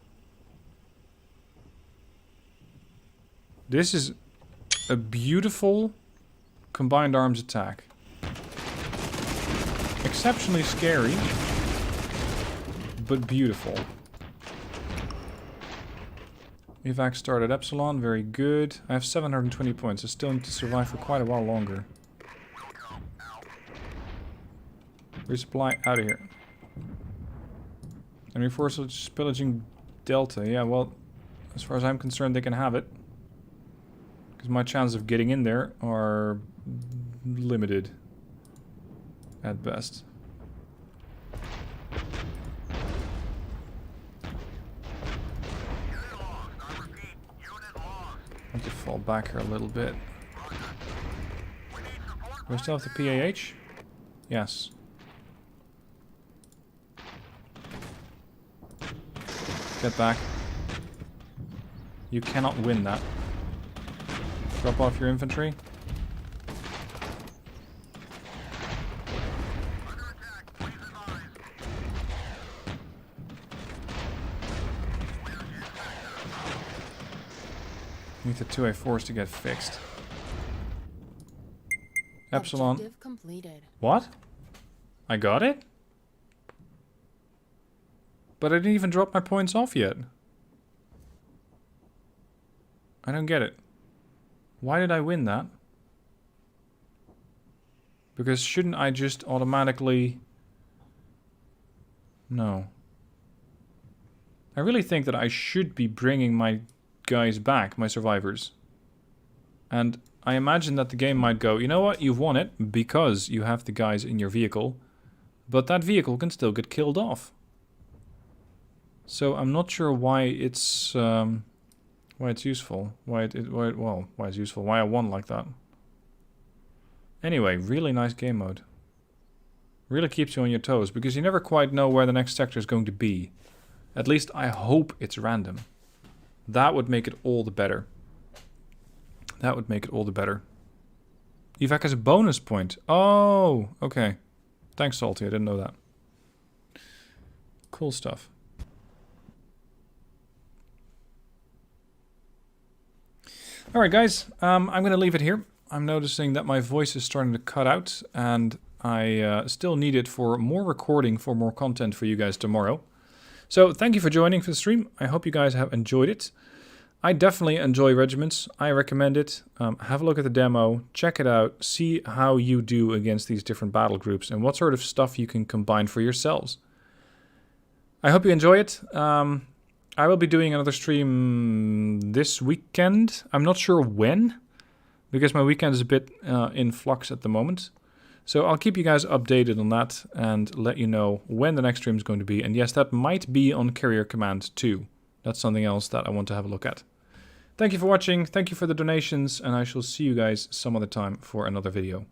This is a beautiful combined arms attack. Exceptionally scary, but beautiful. Evac started Epsilon, very good. I have 720 points, I still need to survive for quite a while longer. Resupply out of here. And reinforcements pillaging Delta. Yeah, well, as far as I'm concerned, they can have it. Because my chances of getting in there are limited. At best. I need to fall back here a little bit. Do I still have the PAH? Yes. Get back. You cannot win that. Drop off your infantry. Need the 2A4s to get fixed. Epsilon. Objective completed. What? I got it? But I didn't even drop my points off yet. I don't get it. Why did I win that? Because shouldn't I just automatically... No. I really think that I should be bringing my guys back, my survivors. And I imagine that the game might go, you know what, you've won it because you have the guys in your vehicle, but that vehicle can still get killed off. So I'm not sure why it's useful. Why it's useful. Why I won like that. Anyway, really nice game mode. Really keeps you on your toes because you never quite know where the next sector is going to be. At least I hope it's random. That would make it all the better. That would make it all the better. Evac has a bonus point. Oh, okay. Thanks, Salty. I didn't know that. Cool stuff. Alright guys, I'm going to leave it here. I'm noticing that my voice is starting to cut out and I still need it for more recording, for more content for you guys tomorrow. So thank you for joining for the stream. I hope you guys have enjoyed it. I definitely enjoy Regiments. I recommend it. Have a look at the demo, check it out, see how you do against these different battle groups and what sort of stuff you can combine for yourselves. I hope you enjoy it. I will be doing another stream this weekend. I'm not sure when, because my weekend is a bit in flux at the moment. So I'll keep you guys updated on that and let you know when the next stream is going to be. And yes, that might be on Carrier Command too. That's something else that I want to have a look at. Thank you for watching, thank you for the donations, and I shall see you guys some other time for another video.